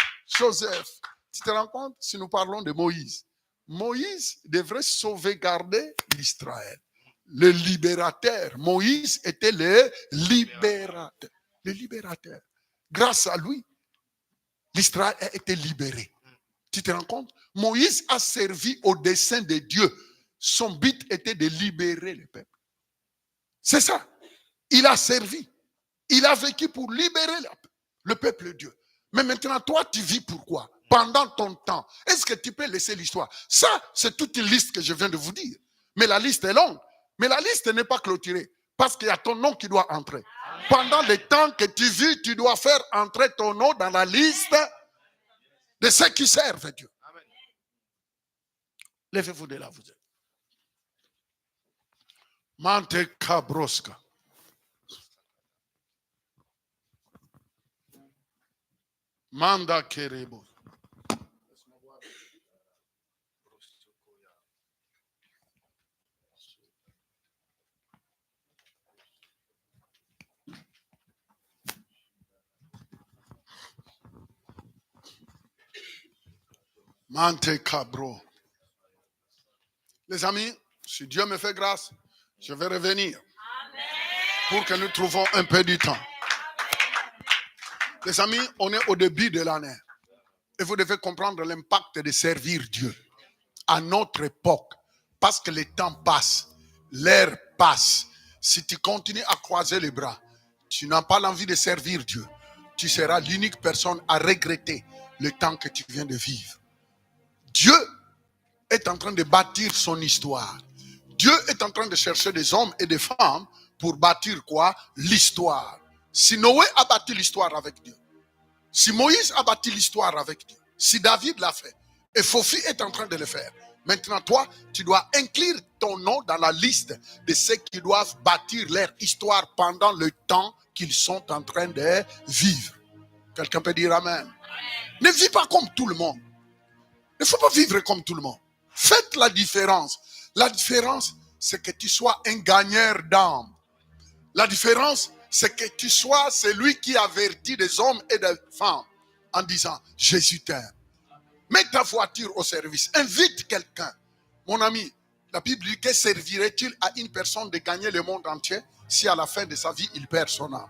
tu te rends compte si nous parlons de Moïse? Moïse devrait sauvegarder l'Israël. Le libérateur. Moïse était le libérateur. Le libérateur. Grâce à lui, l'Israël a été libéré. Tu te rends compte? Moïse a servi au dessein de Dieu. Son but était de libérer le peuple. C'est ça. Il a servi. Il a vécu pour libérer le peuple de Dieu. Mais maintenant, toi, tu vis pourquoi? Pendant ton temps. Est-ce que tu peux laisser l'histoire? Ça, c'est toute une liste que je viens de vous dire. Mais la liste est longue. Mais la liste n'est pas clôturée. Parce qu'il y a ton nom qui doit entrer. Pendant le temps que tu vis, tu dois faire entrer ton nom dans la liste de ceux qui servent Dieu. Amen. Levez-vous de là, vous êtes. Mante Kabroska. Manda Kerebo. Mante Cabro. Les amis, si Dieu me fait grâce, je vais revenir. Amen. Pour que nous trouvions un peu du temps. Les amis, on est au début de l'année. Et vous devez comprendre l'impact de servir Dieu à notre époque. Parce que le temps passe, l'air passe. Si tu continues à croiser les bras, tu n'as pas l'envie de servir Dieu. Tu seras l'unique personne à regretter le temps que tu viens de vivre. Dieu est en train de bâtir son histoire. Dieu est en train de chercher des hommes et des femmes pour bâtir quoi? L'histoire. Si Noé a bâti l'histoire avec Dieu, si Moïse a bâti l'histoire avec Dieu, si David l'a fait, et Fofi est en train de le faire, maintenant toi, tu dois inclure ton nom dans la liste de ceux qui doivent bâtir leur histoire pendant le temps qu'ils sont en train de vivre. Quelqu'un peut dire amen. Ne vis pas comme tout le monde. Il ne faut pas vivre comme tout le monde. Faites la différence. La différence, c'est que tu sois un gagneur d'âme. La différence, c'est que tu sois celui qui avertit des hommes et des femmes en disant, Jésus t'aime. Mets ta voiture au service. Invite quelqu'un. Mon ami, la Bible dit que servirait-il à une personne de gagner le monde entier si à la fin de sa vie, il perd son âme?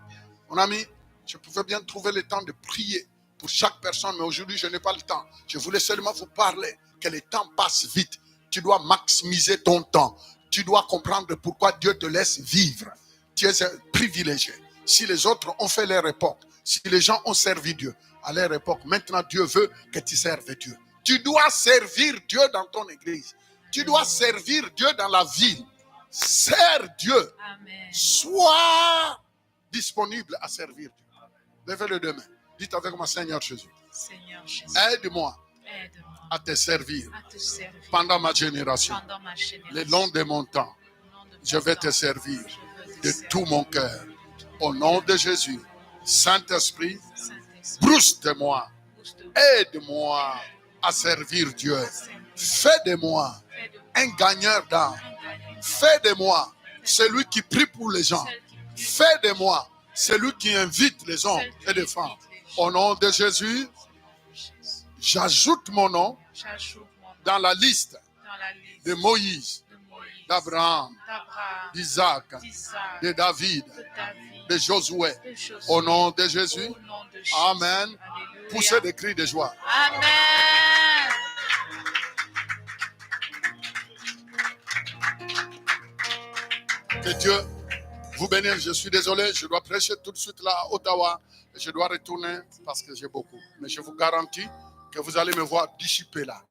Mon ami, je pouvais bien trouver le temps de prier pour chaque personne, mais aujourd'hui, je n'ai pas le temps. Je voulais seulement vous parler que le temps passe vite. Tu dois maximiser ton temps. Tu dois comprendre pourquoi Dieu te laisse vivre. Tu es un privilégié. Si les autres ont fait leur époque, si les gens ont servi Dieu à leur époque, maintenant Dieu veut que tu serves Dieu. Tu dois servir Dieu dans ton église. Tu dois servir Dieu dans la ville. Sers Dieu. Amen. Sois disponible à servir Dieu. Levez les deux mains. Dites avec moi, Seigneur Jésus. Seigneur Jésus, Aide-moi aide-moi à te servir à te servir pendant ma génération. pendant ma génération. Le long de mon temps, Au nom de je ton vais temps, te servir je veux te de servir. tout mon cœur. Au nom de Jésus, Saint-Esprit, Saint-Esprit, booste-moi, booste-moi, aide-moi à servir Dieu. servir. Fais de moi Fais de moi un gagneur d'âme. un gagnant. Fais de moi celui qui prie pour les gens. Celle qui prie, Fais de moi celui qui invite les hommes celle qui et les invite femmes. les gens. Au nom de Jésus, Jésus, j'ajoute mon nom j'ajoute mon nom dans la liste dans la liste de Moïse, de Moïse, d'Abraham, d'Abraham, d'Isaac, d'Isaac, de David, de David, de Josué. de Josué. Au nom de Jésus, Au nom de Jésus. Amen. Alléluia. Poussez des cris de joie. Amen. Que Dieu vous bénisse. Je suis désolé, je dois prêcher tout de suite là à Ottawa. Et je dois retourner parce que j'ai beaucoup. Mais je vous garantis que vous allez me voir dissiper là.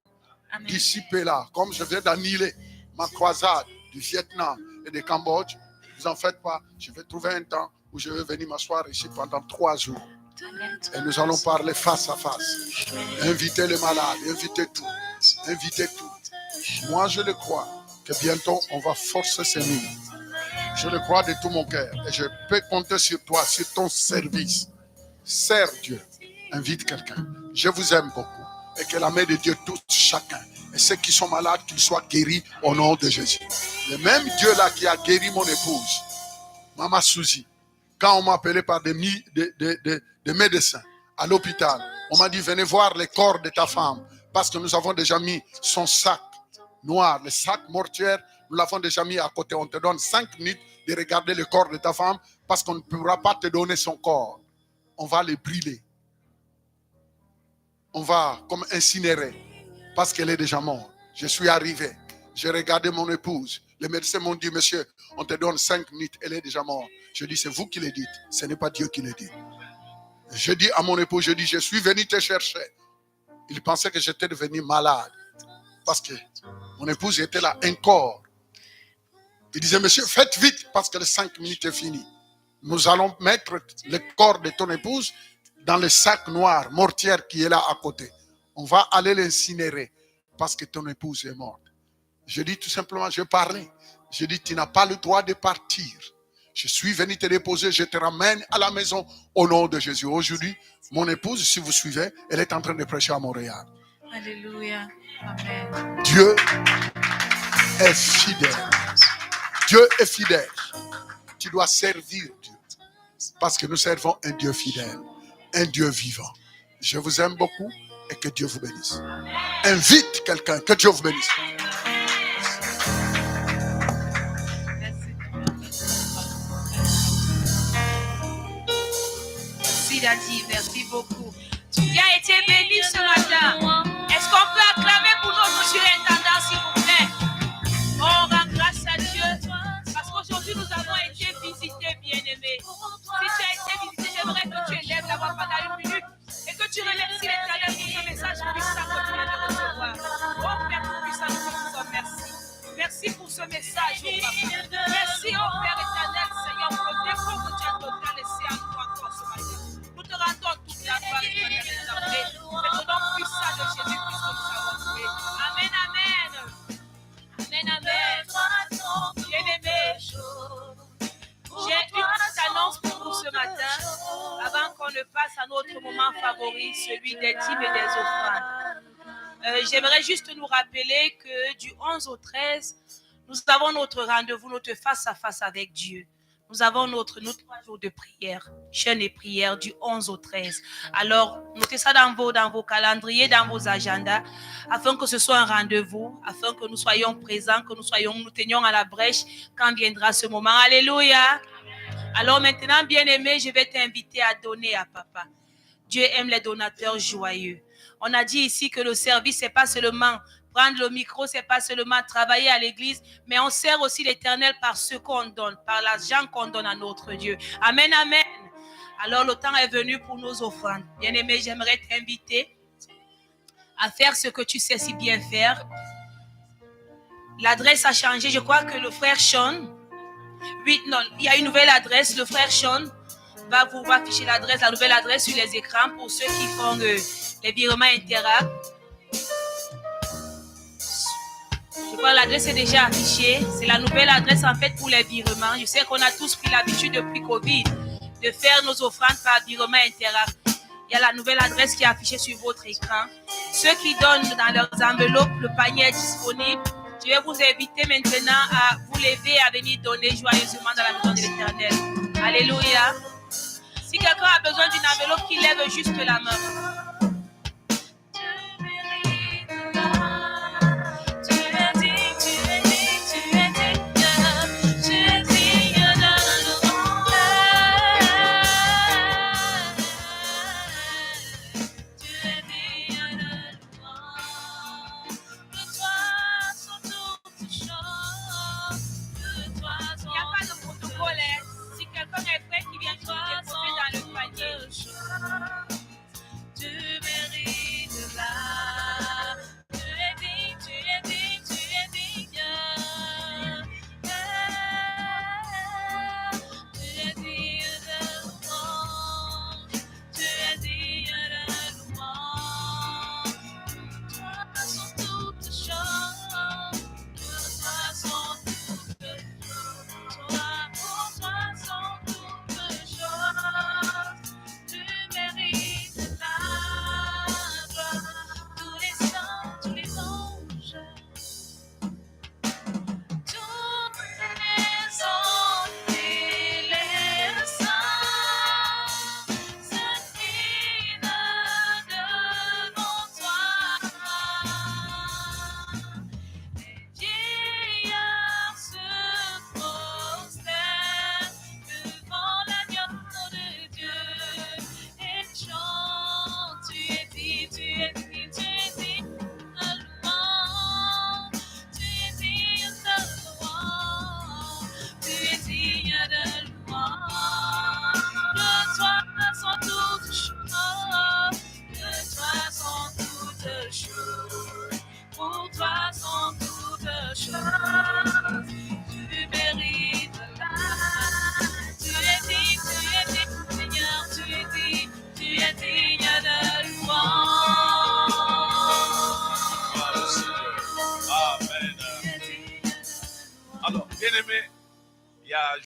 Amen. Dissiper là. Comme je viens d'annihiler ma croisade du Vietnam et du Cambodge, ne vous en faites pas. Je vais trouver un temps où je vais venir m'asseoir ici pendant 3 jours. Et nous allons parler face à face. Inviter les malades, inviter tout. Inviter tout. Moi, je le crois que bientôt, on va forcer ces murs. Je le crois de tout mon cœur. Et je peux compter sur toi, sur ton service. Sers Dieu. Invite quelqu'un. Je vous aime beaucoup. Et que la main de Dieu touche chacun. Et ceux qui sont malades, qu'ils soient guéris au nom de Jésus. Le même Dieu là qui a guéri mon épouse, Maman Suzy, quand on m'a appelé par des médecins à l'hôpital, on m'a dit venez voir les corps de ta femme. Parce que nous avons déjà mis son sac noir, le sac mortuaire, nous l'avons déjà mis à côté. On te donne 5 minutes de regarder le corps de ta femme parce qu'on ne pourra pas te donner son corps. On va le brûler. On va comme incinérer parce qu'elle est déjà morte. Je suis arrivé. J'ai regardé mon épouse. Les médecins m'ont dit, monsieur, on te donne 5 minutes. Elle est déjà morte. Je dis, c'est vous qui le dites. Ce n'est pas Dieu qui le dit. Je dis à mon épouse, je suis venu te chercher. Il pensait que j'étais devenu malade. Parce que mon épouse était là, un corps. Il disait, monsieur, faites vite parce que les 5 minutes est fini. Nous allons mettre le corps de ton épouse dans le sac noir, mortière qui est là à côté. On va aller l'incinérer parce que ton épouse est morte. Je dis tout simplement, je parlais. Je dis, tu n'as pas le droit de partir. Je suis venu te déposer, je te ramène à la maison au nom de Jésus. Aujourd'hui, mon épouse, si vous suivez, elle est en train de prêcher à Montréal. Alléluia. Amen. Dieu est fidèle. Dieu est fidèle. Tu dois servir Dieu. Parce que nous servons un Dieu fidèle. Un Dieu vivant. Je vous aime beaucoup et que Dieu vous bénisse. Invite quelqu'un, que Dieu vous bénisse. Merci Daddy, merci beaucoup. Tu as été béni ce matin. Est-ce qu'on peut acclamer pour notre surintendant s'il vous plaît? On rend grâce à Dieu parce qu'aujourd'hui nous avons été visités, bien-aimés. Si tu as été visité, j'aimerais que tu élèves la voix pendant 1 minute et que tu remercies l'Éternel pour ce message puissant que tu viens de recevoir. Oh Père tout-puissant, nous te disons merci. Merci pour ce message, oh Papa. Merci, oh Père éternel, Seigneur, pour le défaut que tu as donné à laisser à nous encore ce matin. Nous te rendons toute la gloire et toute la c'est au nom puissant de Jésus-Christ que nous avons trouvé. Amen, amen. Amen, amen. Bien-aimé, j'ai une petite annonce pour vous ce matin, avant qu'on ne passe à notre moment favori, celui des dîmes et des offrandes. J'aimerais juste nous rappeler que du 11 au 13, nous avons notre rendez-vous, notre face-à-face avec Dieu. Nous avons nos 3 jours de prière, jeûne et prière du 11 au 13. Alors, notez ça dans vos calendriers, dans vos agendas, afin que ce soit un rendez-vous, afin que nous soyons présents, que nous tenions à la brèche quand viendra ce moment. Alléluia. Alors maintenant, bien-aimé, je vais t'inviter à donner à papa. Dieu aime les donateurs joyeux. On a dit ici que le service, c'est pas seulement prendre le micro, c'est pas seulement travailler à l'église, mais on sert aussi l'Éternel par ce qu'on donne, par l'argent qu'on donne à notre Dieu. Amen, amen. Alors le temps est venu pour nos offrandes. Bien-aimé, j'aimerais t'inviter à faire ce que tu sais si bien faire. L'adresse a changé. Je crois que le frère Sean, il y a une nouvelle adresse. Le frère Sean va vous afficher l'adresse, la nouvelle adresse sur les écrans pour ceux qui font les virements Interact. Je crois que l'adresse est déjà affichée. C'est la nouvelle adresse en fait pour les virements. Je sais qu'on a tous pris l'habitude depuis Covid de faire nos offrandes par virement Interact. Il y a la nouvelle adresse qui est affichée sur votre écran. Ceux qui donnent dans leurs enveloppes, le panier est disponible. Je vais vous inviter maintenant à vous lever et à venir donner joyeusement dans la maison de l'Éternel. Alléluia. Si quelqu'un a besoin d'une enveloppe, qu'il lève juste la main.